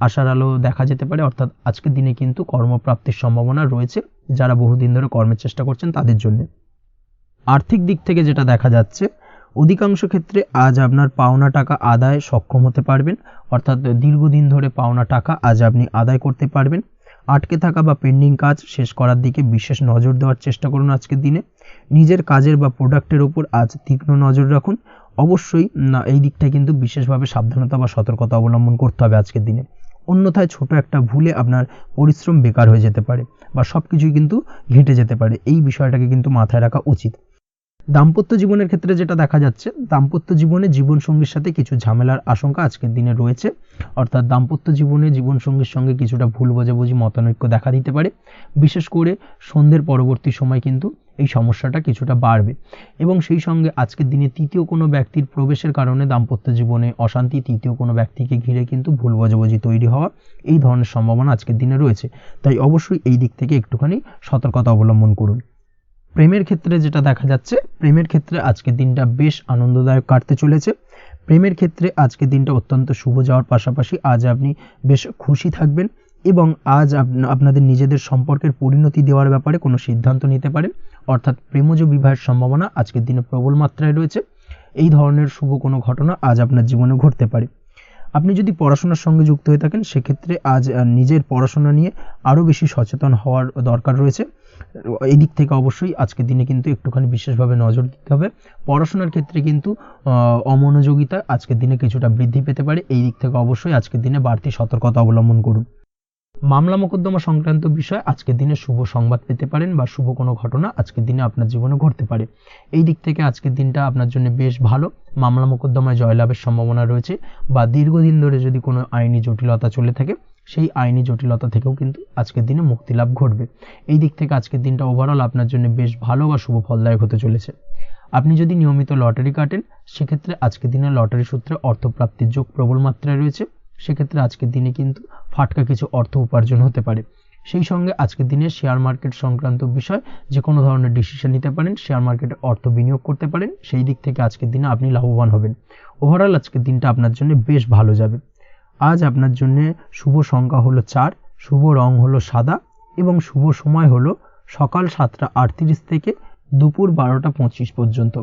[SPEAKER 1] আশার আলো দেখা যেতে পারে। অর্থাৎ আজকের দিনে কিন্তু কর্মপ্রাপ্তির সম্ভাবনা রয়েছে যারা বহুদিন ধরে কর্মের চেষ্টা করছেন তাদের জন্য। আর্থিক দিক থেকে যেটা দেখা যাচ্ছে, অধিকাংশ ক্ষেত্রে আজ আপনার পাওনা টাকা আদায় সক্ষম হতে পারবেন। অর্থাৎ দীর্ঘদিন ধরে পাওনা টাকা আজ আপনি আদায় করতে পারবেন। আটকে থাকা বা পেন্ডিং কাজ শেষ করার দিকে বিশেষ নজর দেওয়ার চেষ্টা করুন আজকের দিনে। নিজের কাজের বা প্রোডাক্টের উপর আজ তীক্ষ্ণ নজর রাখুন। অবশ্যই এই দিকটা কিন্তু বিশেষভাবে সাবধানতা বা সতর্কতা অবলম্বন করতে হবে আজকের দিনে। অন্যথায় ছোট একটা ভুলে আপনার পরিশ্রম বেকার হয়ে যেতে পারে বা সব কিছুই কিন্তু ঘেটে যেতে পারে। এই বিষয়টাকে কিন্তু মাথায় রাখা উচিত। দাম্পত্য জীবনের ক্ষেত্রে যেটা দেখা যাচ্ছে, দাম্পত্য জীবনে জীবনসঙ্গীর সাথে কিছু ঝামেলার আশঙ্কা আজকের দিনে রয়েছে। অর্থাৎ দাম্পত্য জীবনে জীবনসঙ্গীর সঙ্গে কিছুটা ভুল বোঝাবুঝি, মতানৈক্য দেখা দিতে পারে। বিশেষ করে সন্ধ্যের পরবর্তী সময় কিন্তু এই সমস্যাটা কিছুটা বাড়বে এবং সেই সঙ্গে আজকের দিনে তৃতীয় কোনো ব্যক্তির প্রবেশের কারণে দাম্পত্য জীবনে অশান্তি, তৃতীয় কোনো ব্যক্তিকে ঘিরে কিন্তু ভুল বোঝাবুঝি তৈরি হওয়া, এই ধরনের সম্ভাবনা আজকের দিনে রয়েছে। তাই অবশ্যই এই দিক থেকে একটুখানি সতর্কতা অবলম্বন করুন। প্রেমের ক্ষেত্রে যেটা দেখা যাচ্ছে, প্রেমের ক্ষেত্রে আজকের দিনটা বেশ আনন্দদায়ক কাটতে চলেছে। প্রেমের ক্ষেত্রে আজকের দিনটা অত্যন্ত শুভ যাওয়ার পাশাপাশি আজ আপনি বেশ খুশি থাকবেন এবং আজ আপনাদের নিজেদের সম্পর্কের পরিণতি দেওয়ার ব্যাপারে কোনো সিদ্ধান্ত নিতে পারেন। অর্থাৎ প্রেমজ বিবাহের সম্ভাবনা আজকের দিনে প্রবল মাত্রায় রয়েছে। এই ধরনের শুভ কোনো ঘটনা আজ আপনার জীবনে ঘটতে পারে। আপনি যদি পড়াশোনার সঙ্গে যুক্ত হয়ে থাকেন, সেক্ষেত্রে আজ নিজের পড়াশোনা নিয়ে আরও বেশি সচেতন হওয়ার দরকার রয়েছে। এই দিক থেকে অবশ্যই আজকের দিনে কিন্তু একটুখানি বিশেষভাবে নজর দিতে হবে। পড়াশোনার ক্ষেত্রে কিন্তু অমনোযোগিতা আজকের দিনে কিছুটা বৃদ্ধি পেতে পারে। এই দিক থেকে অবশ্যই আজকের দিনে বাড়তি সতর্কতা অবলম্বন করুন। মামলা মোকদ্দমা সংক্রান্ত বিষয় আজকের দিনে শুভ সংবাদ পেতে পারেন বা শুভ কোনো ঘটনা আজকের দিনে আপনার জীবনে ঘটতে পারে। এই দিক থেকে আজকের দিনটা আপনার জন্য বেশ ভালো। মামলা মোকদ্দমায় জয়লাভের সম্ভাবনা রয়েছে বা দীর্ঘদিন ধরে যদি কোনো আইনি জটিলতা চলে থাকে, সেই আইনি জটিলতা থেকেও কিন্তু আজকের দিনে মুক্তিলাভ ঘটবে। এই দিক থেকে আজকের দিনটা ওভারঅল আপনার জন্য বেশ ভালো বা শুভ ফলদায়ক হতে চলেছে। আপনি যদি নিয়মিত লটারি কাটেন, সেক্ষেত্রে আজকের দিনে লটারি সূত্রে অর্থপ্রাপ্তির যোগ প্রবল মাত্রায় রয়েছে। সেক্ষেত্রে আজকের দিনে কিন্তু ফাটকা কিছু অর্থ উপার্জন হতে পারে। সেই সঙ্গে আজকের দিনে শেয়ার মার্কেট সংক্রান্ত বিষয় যে কোনো ধরনের ডিসিশন নিতে পারেন, শেয়ার মার্কেটে অর্থ বিনিয়োগ করতে পারেন। সেই দিক থেকে আজকের দিনে আপনি লাভবান হবেন। ওভারঅল আজকের দিনটা আপনার জন্য বেশ ভালো যাবে। আজ আপনার জন্য শুভ সংখ্যা হলো 4, শুভ রং হলো সাদা এবং শুভ সময় হলো সকাল 7:38 থেকে দুপুর 12:25 পর্যন্ত।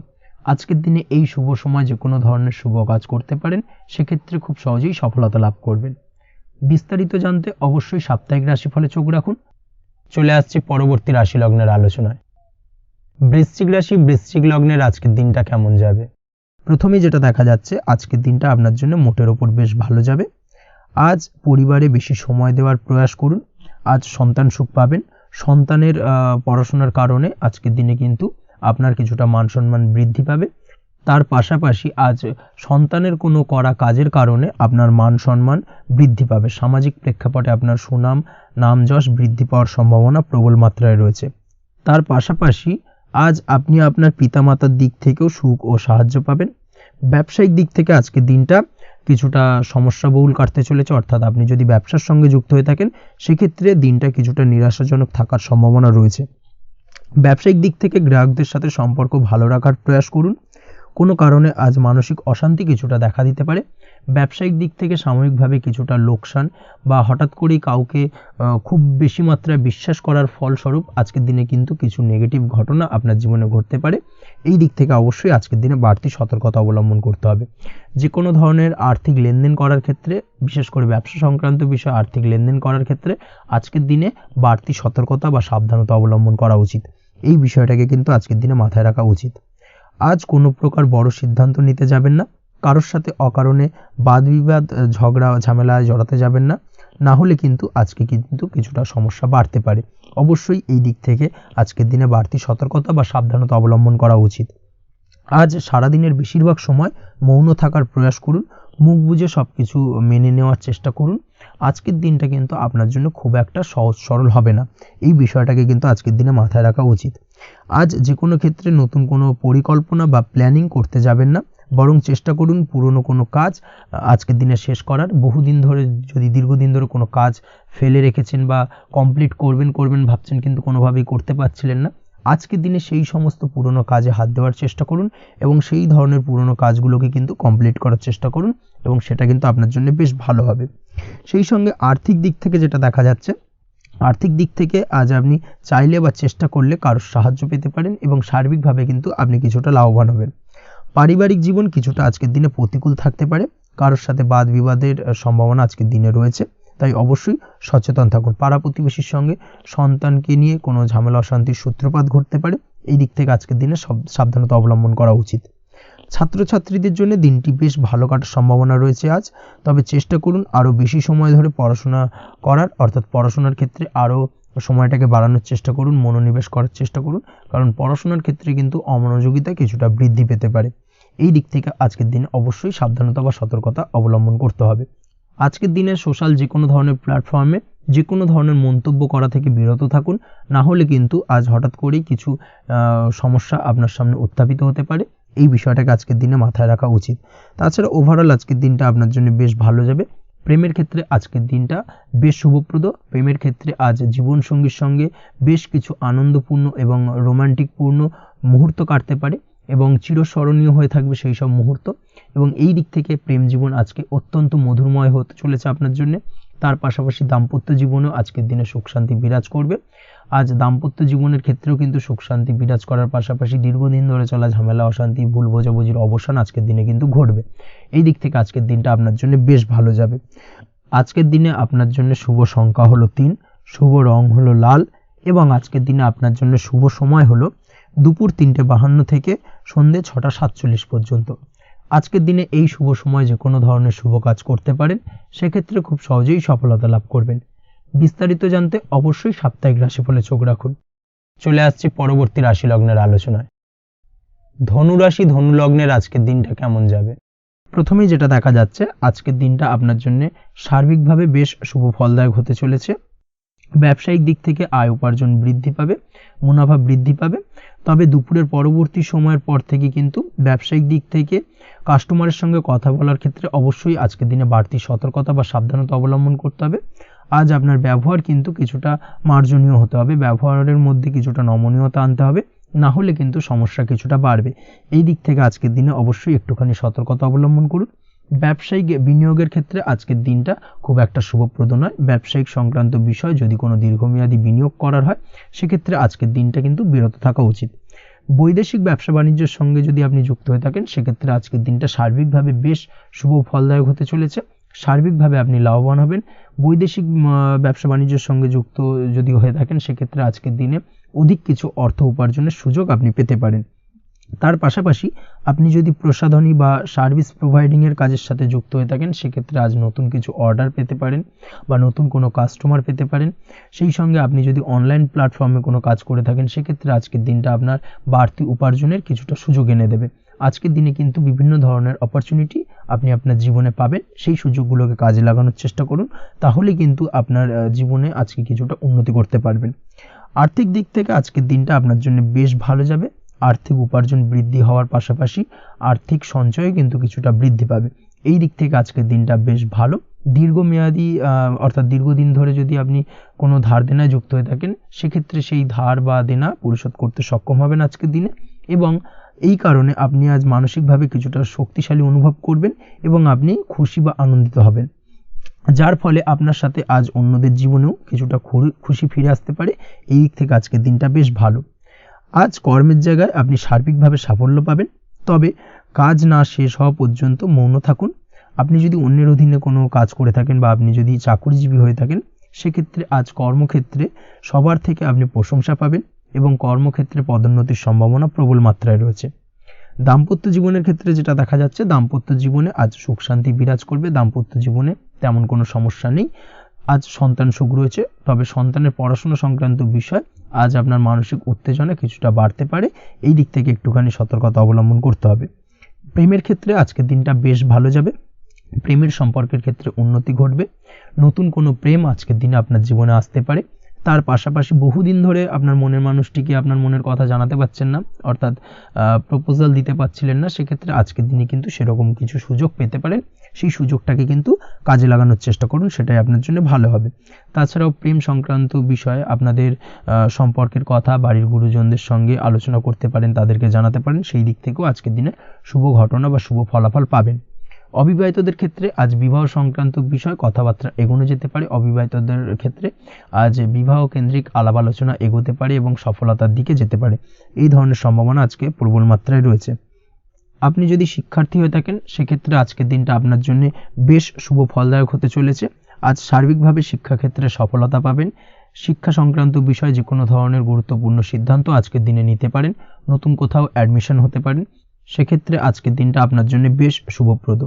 [SPEAKER 1] আজকের দিনে এই শুভ সময় যে কোনো ধরনের শুভ কাজ করতে পারেন, সেক্ষেত্রে খুব সহজেই সফলতা লাভ করবেন। বিস্তারিত জানতে অবশ্যই সাপ্তাহিক রাশিফলে চোখ রাখুন। চলে আসছে পরবর্তী রাশি লগ্নের আলোচনায়। বৃশ্চিক রাশি, বৃশ্চিক লগ্নের আজকের দিনটা কেমন যাবে? প্রথমে যেটা দেখা যাচ্ছে, আজকের দিনটা আপনার জন্য মোটের ওপর বেশ ভালো যাবে। আজ পরিবারে বেশি সময় দেওয়ার প্রয়াস করুন। আজ সন্তান সুখ পাবেন। সন্তানের পড়াশোনার কারণে আজকের দিনে কিন্তু আপনার কিছুটা মান সম্মান বৃদ্ধি পাবে। তার পাশাপাশি আজ সন্তানের কোনো করা কাজের কারণে আপনার মান সম্মান বৃদ্ধি পাবে। সামাজিক প্রেক্ষাপটে আপনার সুনাম, নাম যশ বৃদ্ধি পাওয়ার সম্ভাবনা প্রবল মাত্রায় রয়েছে। তার পাশাপাশি আজ আপনি আপনার পিতামাতার দিক থেকেও সুখ ও সাহায্য পাবেন। ব্যবসায়িক দিক থেকে আজকের দিনটা কিছুটা সমস্যাবহুল কাটতে চলেছে, অর্থাৎ আপনি যদি ব্যবসার সঙ্গে যুক্ত হয়ে থাকেন, সেক্ষেত্রে দিনটা কিছুটা নিরাশাজনক থাকার সম্ভাবনা রয়েছে। ব্যবসায়িক দিক থেকে গ্রাহকদের সাথে সম্পর্ক ভালো রাখার প্রয়াস করুন। কোনো কারণে আজ মানসিক অশান্তি কিছুটা দেখা দিতে পারে। ব্যবসায়িক দিক থেকে সাময়িকভাবে কিছুটা লোকসান বা হঠাৎ করেই কাউকে খুব বেশি মাত্রায় বিশ্বাস করার ফলস্বরূপ আজকের দিনে কিন্তু কিছু নেগেটিভ ঘটনা আপনার জীবনে ঘটতে পারে। এই দিক থেকে অবশ্যই আজকের দিনে বাড়তি সতর্কতা অবলম্বন করতে হবে। যে কোনো ধরনের আর্থিক লেনদেন করার ক্ষেত্রে, বিশেষ করে ব্যবসা সংক্রান্ত বিষয়ে আর্থিক লেনদেন করার ক্ষেত্রে আজকের দিনে বাড়তি সতর্কতা বা সাবধানতা অবলম্বন করা উচিত। এই বিষয়টাকে কিন্তু আজকের দিনে মাথায় রাখা উচিত। আজ কোনো প্রকার বড় সিদ্ধান্ত নিতে যাবেন না। কারোর সাথে অকারণে বাদ বিবাদ, ঝগড়া ঝামেলায় জড়াতে যাবেন না, না হলে কিন্তু আজকে কিন্তু কিছুটা সমস্যা বাড়তে পারে। অবশ্যই এই দিক থেকে আজকের দিনে বাড়তি সতর্কতা বা সাবধানতা অবলম্বন করা উচিত। আজ সারাদিনের বেশিরভাগ সময় মৌন থাকার প্রয়াস করুন। মুখ বুজে সবকিছু মেনে নেওয়ার চেষ্টা করুন। আজকের দিনটা কিন্তু আপনার জন্য খুব একটা সহজ সরল হবে না। এই বিষয়টাকে কিন্তু আজকের দিনে মাথায় রাখা উচিত। আজ যে কোনো ক্ষেত্রে নতুন কোনো পরিকল্পনা বা প্ল্যানিং করতে যাবেন না, বরং চেষ্টা করুন পুরনো কোনো কাজ আজকের দিনে শেষ করার। বহুদিন ধরে যদি দীর্ঘদিন ধরে কোনো কাজ ফেলে রেখেছেন বা কমপ্লিট করবেন ভাবছেন কিন্তু কোনোভাবেই করতে পারছিলেন না, আজকের দিনে সেই সমস্ত পুরনো কাজে হাত দেওয়ার চেষ্টা করুন এবং সেই ধরনের পুরনো কাজগুলোকে কিন্তু কমপ্লিট করার চেষ্টা করুন, এবং সেটা কিন্তু আপনার জন্য বেশ ভালো হবে। সেই সঙ্গে আর্থিক দিক থেকে যেটা দেখা যাচ্ছে, আর্থিক দিক থেকে আজ আপনি চাইলে বা চেষ্টা করলে কারোর সাহায্য পেতে পারেন এবং সার্বিকভাবে কিন্তু আপনি কিছুটা লাভবান হবেন। পারিবারিক জীবন কিছুটা আজকের দিনে প্রতিকূল থাকতে পারে। কারোর সাথে বাদ বিবাদের সম্ভাবনা আজকের দিনে রয়েছে, তাই অবশ্যই সচেতন থাকুন। পাড়া প্রতিবেশীর সঙ্গে সন্তানকে নিয়ে কোনো ঝামেলা অশান্তির সূত্রপাত ঘটতে পারে। এই দিক থেকে আজকের দিনে সাবধানতা অবলম্বন করা উচিত। ছাত্রছাত্রীদের জন্য দিনটি বেশ ভালো কাটার সম্ভাবনা রয়েছে আজ। তবে চেষ্টা করুন আরও বেশি সময় ধরে পড়াশোনা করার, অর্থাৎ পড়াশোনার ক্ষেত্রে আরও সময়টাকে বাড়ানোর চেষ্টা করুন, মনোনিবেশ করার চেষ্টা করুন, কারণ পড়াশোনার ক্ষেত্রে কিন্তু অমনোযোগিতা কিছুটা বৃদ্ধি পেতে পারে। এই দিক থেকে আজকের দিনে অবশ্যই সাবধানতা বা সতর্কতা অবলম্বন করতে হবে। আজকের দিনে সোশ্যাল যে কোনো ধরনের প্ল্যাটফর্মে যে কোনো ধরনের মন্তব্য করা থেকে বিরত থাকুন, না হলে কিন্তু আজ হঠাৎ করেই কিছু সমস্যা আপনার সামনে উত্থাপিত হতে পারে। এই বিষয়টাকে আজকের দিনে মাথায় রাখা উচিত। তাছাড়া ওভারঅল আজকের দিনটা আপনার জন্য বেশ ভালো যাবে। প্রেমের ক্ষেত্রে আজকের দিনটা বেশ শুভপ্রদ। প্রেমের ক্ষেত্রে আজ জীবনসঙ্গীর সঙ্গে বেশ কিছু আনন্দপূর্ণ এবং রোমান্টিকপূর্ণ মুহূর্ত কাটতে পারে এবং চিরস্মরণীয় হয়ে থাকবে সেই সব মুহূর্ত, এবং এই দিক থেকে প্রেম জীবন আজকে অত্যন্ত মধুরময় হতে চলেছে আপনার জন্য। তার পাশাপাশি দাম্পত্য জীবনেও আজকের দিনে সুখ শান্তি বিরাজ করবে। আজ দাম্পত্য জীবনের ক্ষেত্রেও কিন্তু সুখ শান্তি বিরাজ করার পাশাপাশি দীর্ঘদিন ধরে চলা ঝামেলা অশান্তি ভুল বোঝাবুঝির অবসান আজকের দিনে কিন্তু ঘটবে। এই দিক থেকে আজকের দিনটা আপনার জন্য বেশ ভালো যাবে। আজকের দিনে আপনার জন্য শুভ সংখ্যা হলো 3, শুভ রং হলো লাল, এবং আজকের দিনে আপনার জন্য শুভ সময় হলো দুপুর 3:52 থেকে সন্ধ্যে 6:47 পর্যন্ত। আজকের দিনে এই শুভ সময় যে কোনো ধরনের শুভ কাজ করতে পারেন, সেক্ষেত্রে খুব সহজেই সফলতা লাভ করবেন। বিস্তারিত জানতে অবশ্যই সাপ্তাহিক রাশিফলে চোখ রাখুন। চলে আসছি পরবর্তী রাশি লগ্নের আলোচনায়। ধনু রাশি, ধনু লগ্নের আজকের দিনটা কেমন যাবে? প্রথমেই যেটা দেখা যাচ্ছে, আজকের দিনটা আপনার জন্য সার্বিকভাবে বেশ শুভ ফলদায়ক হতে চলেছে। ব্যবসায়িক দিক থেকে আয় উপার্জন বৃদ্ধি পাবে, মুনাফা বৃদ্ধি পাবে। তবে দুপুরের পরবর্তী সময়ের পর থেকে কিন্তু ব্যবসায়িক দিক থেকে কাস্টমারের সঙ্গে কথা বলার ক্ষেত্রে অবশ্যই আজকের দিনে বাড়তি সতর্কতা বা সাবধানতা অবলম্বন করতে হবে। আজ আপনার ব্যবহার কিন্তু কিছুটা মার্জনীয় হতে হবে, ব্যবহারের মধ্যে কিছুটা নমনীয়তা আনতে হবে, না হলে কিন্তু সমস্যা কিছুটা বাড়বে। এই দিক থেকে আজকের দিনে অবশ্যই একটুখানি সতর্কতা অবলম্বন করুন। ব্যবসায়িক বিনিয়োগের ক্ষেত্রে আজকের দিনটা খুব একটা শুভপ্রদ নয়। ব্যবসায়িক সংক্রান্ত বিষয় যদি কোনো দীর্ঘমেয়াদী বিনিয়োগ করার হয়, সেক্ষেত্রে আজকের দিনটা কিন্তু বিরত থাকা উচিত। বৈদেশিক ব্যবসা বাণিজ্যের সঙ্গে যদি আপনি যুক্ত হয়ে থাকেন সেক্ষেত্রে আজকের দিনটা সার্বিকভাবে বেশ শুভ ফলদায়ক হতে চলেছে। সার্বিকভাবে আপনি লাভবান হবেন। বৈদেশিক ব্যবসা বাণিজ্যের সঙ্গে যুক্ত যদি হয়ে থাকেন সেক্ষেত্রে আজকের দিনে অধিক কিছু অর্থ উপার্জনের সুযোগ আপনি পেতে পারেন। তার পাশাপাশি আপনি যদি প্রসাধনী বা সার্ভিস প্রোভাইডিং এর কাজের সাথে যুক্ত হয়ে থাকেন সেক্ষেত্রে আজ নতুন কিছু অর্ডার পেতে পারেন বা নতুন কোনো কাস্টমার পেতে পারেন। সেই সঙ্গে আপনি যদি অনলাইন প্ল্যাটফর্মে কোনো কাজ করে থাকেন সেক্ষেত্রে আজকের দিনটা আপনার বাড়তি উপার্জনের কিছুটা সুযোগ এনে দেবে। আজকের দিনে কিন্তু বিভিন্ন ধরনের অপরচুনিটি আপনি আপনার জীবনে পাবেন, সেই সুযোগগুলোকে কাজে লাগানোর চেষ্টা করুন, তাহলে কিন্তু আপনার জীবনে আজকে কিছুটা উন্নতি করতে পারবেন। আর্থিক দিক থেকে আজকের দিনটা আপনার জন্য বেশ ভালো যাবে। আর্থিক উপার্জন বৃদ্ধি হওয়ার পাশাপাশি আর্থিক সঞ্চয় কিন্তু কিছুটা বৃদ্ধি পাবে। এই দিক থেকে আজকের দিনটা বেশ ভালো। দীর্ঘমেয়াদী অর্থাৎ দীর্ঘদিন ধরে যদি আপনি কোনো ধার দেনায় যুক্ত হয়ে থাকেন সেক্ষেত্রে সেই ধার বা দেনা পরিশোধ করতে সক্ষম হবেন আজকের দিনে, এবং এই কারণে আপনি আজ মানসিকভাবে কিছুটা শক্তিশালী অনুভব করবেন এবং আপনি খুশি বা আনন্দিত হবেন, যার ফলে আপনার সাথে আজ অন্যদের জীবনেও কিছুটা খুশি ফিরে আসতে পারে। এই দিক থেকে আজকের দিনটা বেশ ভালো। আজ কর্মের জায়গায় আপনি সার্বিকভাবে সাফল্য পাবেন, তবে কাজ না শেষ হওয়া পর্যন্ত মৌন থাকুন। আপনি যদি অন্যের অধীনে কোনো কাজ করে থাকেন বা আপনি যদি চাকরিজীবী হয়ে থাকেন সেক্ষেত্রে আজ কর্মক্ষেত্রে সবার থেকে আপনি প্রশংসা পাবেন এবং কর্মক্ষেত্রে পদোন্নতির সম্ভাবনা প্রবল মাত্রায় রয়েছে। দাম্পত্য জীবনের ক্ষেত্রে যেটা দেখা যাচ্ছে, দাম্পত্য জীবনে আজ সুখ শান্তি বিরাজ করবে। দাম্পত্য জীবনে তেমন কোনো সমস্যা নেই। আজ সন্তান সুখ রয়েছে, তবে সন্তানের পড়াশোনা সংক্রান্ত বিষয় আজ আপনার মানসিক উত্তেজনা কিছুটা বাড়তে পারে। এই দিক থেকে একটুখানি সতর্কতা অবলম্বন করতে হবে। প্রেমের ক্ষেত্রে আজকের দিনটা বেশ ভালো যাবে। প্রেমের সম্পর্কের ক্ষেত্রে উন্নতি ঘটবে। নতুন কোনো প্রেম আজকের দিনে আপনার জীবনে আসতে পারে। তার পাশাপাশি বহুদিন ধরে আপনার মনের মানুষটিকে আপনার মনের কথা জানাতে পারছেন না, অর্থাৎ প্রপোজাল দিতে পারছিলেন না, সেক্ষেত্রে আজকের দিনে কিন্তু সেরকম কিছু সুযোগ পেতে পারেন। সেই সুযোগটাকে কিন্তু কাজে লাগানোর চেষ্টা করুন, সেটাই আপনার জন্য ভালো হবে। তাছাড়াও প্রেম সংক্রান্ত বিষয়ে আপনাদের সম্পর্কের কথা বাড়ির গুরুজনদের সঙ্গে আলোচনা করতে পারেন, তাদেরকে জানাতে পারেন। সেই দিক থেকেও আজকের দিনে শুভ ঘটনা বা শুভ ফলাফল পাবেন। অবিবাহিতদের ক্ষেত্রে আজ বিবাহ সংক্রান্ত বিষয় কথাবার্তা এগোনো যেতে পারে। অবিবাহিতদের ক্ষেত্রে আজ বিবাহ কেন্দ্রিক আলাপ আলোচনা এগোতে পারে এবং সফলতার দিকে যেতে পারে। এই ধরনের সম্ভাবনা আজকে প্রবল মাত্রায় রয়েছে। আপনি যদি শিক্ষার্থী হয়ে থাকেন সেক্ষেত্রে আজকের দিনটা আপনার জন্য বেশ শুভ ফলদায়ক হতে চলেছে। আজ সার্বিকভাবে শিক্ষাক্ষেত্রে সফলতা পাবেন। শিক্ষা সংক্রান্ত বিষয়ে যে কোনো ধরনের গুরুত্বপূর্ণ সিদ্ধান্ত আজকের দিনে নিতে পারেন। নতুন কোথাও অ্যাডমিশন হতে পারেন, সেক্ষেত্রে আজকের দিনটা আপনার জন্য বেশ শুভপ্রদ।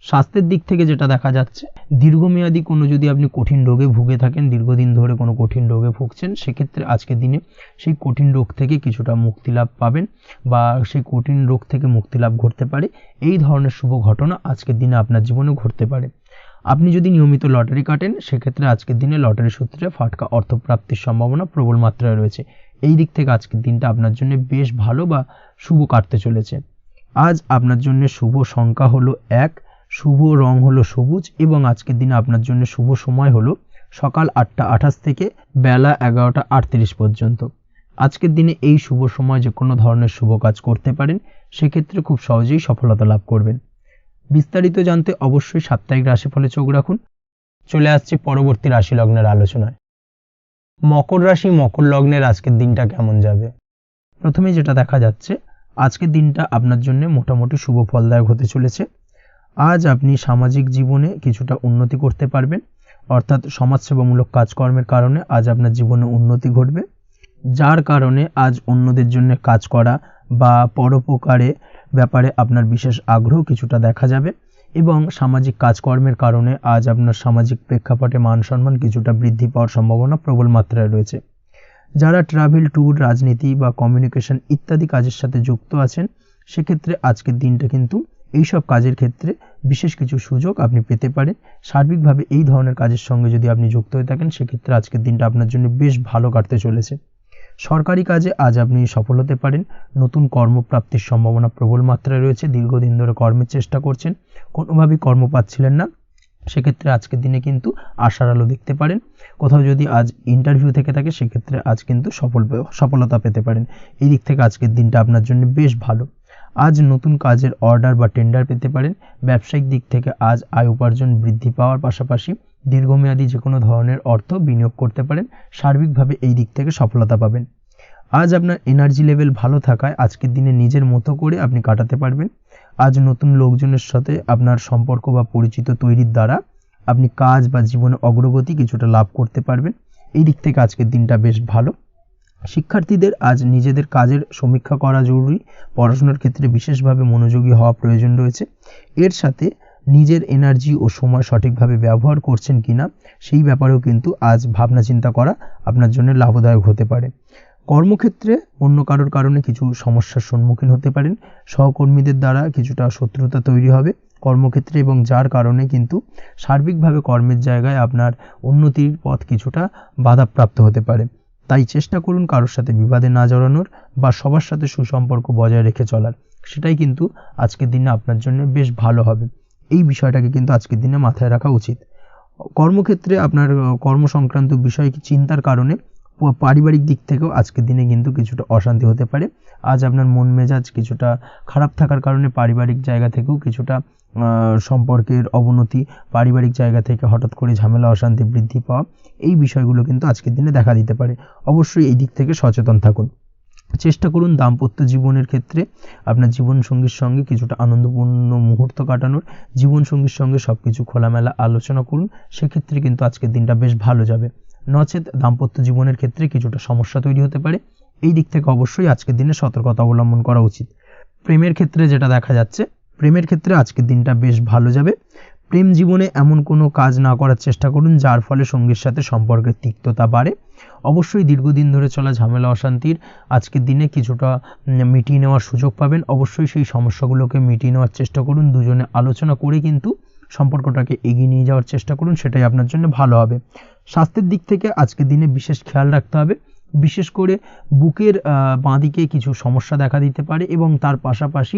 [SPEAKER 1] স্বাস্থ্যের দিক থেকে যেটা দেখা যাচ্ছে, দীর্ঘমেয়াদী কোনো যদি আপনি কঠিন রোগে ভুগে থাকেন, দীর্ঘদিন ধরে কোনো কঠিন রোগে ভুগছেন, সেক্ষেত্রে আজকের দিনে সেই কঠিন রোগ থেকে কিছুটা মুক্তি লাভ পাবেন বা সেই কঠিন রোগ থেকে মুক্তি লাভ ঘটতে পারে। এই ধরনের শুভ ঘটনা আজকের দিনে আপনার জীবনে ঘটতে পারে। আপনি যদি নিয়মিত লটারি কাটেন সেক্ষেত্রে আজকের দিনে লটারি সূত্রে ফাটকা অর্থপ্রাপ্তির সম্ভাবনা প্রবল মাত্রায় রয়েছে। এই দিক থেকে আজকের দিনটা আপনার জন্য বেশ ভালো বা শুভ কাটতে চলেছে। আজ আপনার জন্য শুভ সংখ্যা হলো 1, শুভ রং হলো সবুজ এবং আজকের দিনে আপনার জন্য শুভ সময় হলো সকাল 8টা 28 থেকে বেলা 11টা 38 পর্যন্ত। আজকের দিনে এই শুভ সময় যে কোনো ধরনের শুভ কাজ করতে পারেন, সেক্ষেত্রে খুব সহজেই সফলতা লাভ করবেন। বিস্তারিত জানতে অবশ্যই সাপ্তাহিক রাশিফলে চোখ রাখুন। চলে আসছে পরবর্তী রাশি লগ্নের আলোচনায়। মকর রাশি মকর লগ্নের আজকের দিনটা কেমন যাবে? প্রথমে যেটা দেখা যাচ্ছে, আজকের দিনটা আপনার জন্য মোটামুটি শুভ ফলদায়ক হতে চলেছে। আজ আপনি সামাজিক জীবনে কিছুটা উন্নতি করতে পারবেন, অর্থাৎ সমাজসেবামূলক কাজকর্মের কারণে আজ আপনার জীবনে উন্নতি ঘটবে, যার কারণে আজ অন্যদের জন্য কাজ করা বা পরোপকারে ব্যাপারে আপনার বিশেষ আগ্রহ কিছুটা দেখা যাবে এবং সামাজিক কাজকর্মের কারণে আজ আপনার সামাজিক প্রেক্ষাপটে মান সম্মান কিছুটা বৃদ্ধি পাওয়ার সম্ভাবনা প্রবল মাত্রায় রয়েছে। যারা ট্রাভেল, ট্যুর, রাজনীতি বা কমিউনিকেশন ইত্যাদি কাজের সাথে যুক্ত আছেন, সেক্ষেত্রে আজকের দিনটা কিন্তু এইসব কাজের ক্ষেত্রে বিশেষ কিছু সুযোগ আপনি পেতে পারেন। সার্বিকভাবে এই ধরনের কাজের সঙ্গে যদি আপনি যুক্ত হয়ে থাকেন সেক্ষেত্রে আজকের দিনটা আপনার জন্য বেশ ভালো কাটতে চলেছে। সরকারি কাজে আজ আপনি সফল হতে পারেন। নতুন কর্মপ্রাপ্তির সম্ভাবনা প্রবল মাত্রায় রয়েছে। দীর্ঘদিন ধরে কর্মের চেষ্টা করছেন, কোনোভাবেই কর্ম পাচ্ছিলেন না, সেক্ষেত্রে আজকের দিনে কিন্তু আশার আলো দেখতে পারেন। কোথাও যদি আজ ইন্টারভিউ থেকে থাকে সেক্ষেত্রে আজ কিন্তু সফলতা পেতে পারেন। এই দিক থেকে আজকের দিনটা আপনার জন্য বেশ ভালো। আজ নতুন কাজের অর্ডার বা টেন্ডার পেতে পারেন। ব্যবসায়িক দিক থেকে আজ আয় উপার্জন বৃদ্ধি পাওয়ার পাশাপাশি দীর্ঘমেয়াদী যে কোনো ধরনের অর্থ বিনিয়োগ করতে পারেন। সার্বিকভাবে এই দিক থেকে সফলতা পাবেন।
[SPEAKER 2] আজ আপনার এনার্জি লেভেল ভালো থাকায় আজকের দিনে নিজের মতো করে আপনি কাটাতে পারবেন। আজ নতুন লোকজনের সাথে আপনার সম্পর্ক বা পরিচিত তৈরির দ্বারা আপনি কাজ বা জীবনে অগ্রগতি কিছুটা লাভ করতে পারবেন। এই দিক থেকে আজকের দিনটা বেশ ভালো। শিক্ষার্থীদের আজ নিজেদের কাজের সমীক্ষা করা জরুরি। পড়াশোনার ক্ষেত্রে বিশেষভাবে মনোযোগী হওয়া প্রয়োজন রয়েছে। এর সাথে নিজের এনার্জি ও সময় সঠিকভাবে ব্যবহার করছেন কিনা সেই ব্যাপারেও কিন্তু আজ ভাবনা চিন্তা করা আপনার জন্য লাভদায়ক হতে পারে। কর্মক্ষেত্রে অন্য কারোর কারণে কিছু সমস্যার সম্মুখীন হতে পারেন। সহকর্মীদের দ্বারা কিছুটা শত্রুতা তৈরি হবে কর্মক্ষেত্রে, এবং যার কারণে কিন্তু সার্বিকভাবে কর্মের জায়গায় আপনার উন্নতির পথ কিছুটা বাধাপ্রাপ্ত হতে পারে। তাই চেষ্টা করুন কারোর সাথে বিবাদে না জড়ানোর বা সবার সাথে সুসম্পর্ক বজায় রেখে চলার। সেটাই কিন্তু আজকের দিনে আপনার জন্য বেশ ভালো হবে। এই বিষয়টাকে কিন্তু আজকের দিনে মাথায় রাখা উচিত। কর্মক্ষেত্রে আপনার কর্ম সংক্রান্ত বিষয় চিন্তার কারণে পারিবারিক দিক থেকেও আজকের দিনে কিন্তু কিছুটা অশান্তি হতে পারে। আজ আপনার মন মেজাজ কিছুটা খারাপ থাকার কারণে পারিবারিক জায়গা থেকেও কিছুটা সম্পর্কের অবনতি, পারিবারিক জায়গা থেকে হঠাৎ করে ঝামেলা অশান্তি বৃদ্ধি পাওয়া, এই বিষয়গুলো কিন্তু আজকের দিনে দেখা দিতে পারে। অবশ্যই এই দিক থেকে সচেতন থাকুন। চেষ্টা করুন দাম্পত্য জীবনের ক্ষেত্রে আপনার জীবনসঙ্গীর সঙ্গে কিছুটা আনন্দপূর্ণ মুহূর্ত কাটানোর। জীবনসঙ্গীর সঙ্গে সব কিছু খোলামেলা আলোচনা করুন, সেক্ষেত্রে কিন্তু আজকের দিনটা বেশ ভালো যাবে। নচেত দাম্পত্য জীবনের ক্ষেত্রে কিছুটা সমস্যা তৈরি হতে পারে। এই দিক থেকে অবশ্যই আজকের দিনে সতর্কতা অবলম্বন করা উচিত। প্রেমের ক্ষেত্রে যেটা দেখা যাচ্ছে, প্রেমের ক্ষেত্রে আজকের দিনটা বেশ ভালো যাবে। প্রেম জীবনে এমন কোনো কাজ না করার চেষ্টা করুন যার ফলে সঙ্গীর সাথে সম্পর্কের তিক্ততা বাড়ে। অবশ্যই দীর্ঘদিন ধরে চলা ঝামেলা অশান্তির আজকের দিনে কিছুটা মিটিয়ে নেওয়ার সুযোগ পাবেন। অবশ্যই সেই সমস্যাগুলোকে মিটিয়ে নেওয়ার চেষ্টা করুন, দুজনে আলোচনা করে কিন্তু সম্পর্কটাকে এগিয়ে নিয়ে যাওয়ার চেষ্টা করুন, সেটাই আপনার জন্য ভালো হবে। স্বাস্থ্যের দিক থেকে আজকের দিনে বিশেষ খেয়াল রাখতে হবে। বিশেষ করে বুকের বাঁদিকে কিছু সমস্যা দেখা দিতে পারে এবং তার পাশাপাশি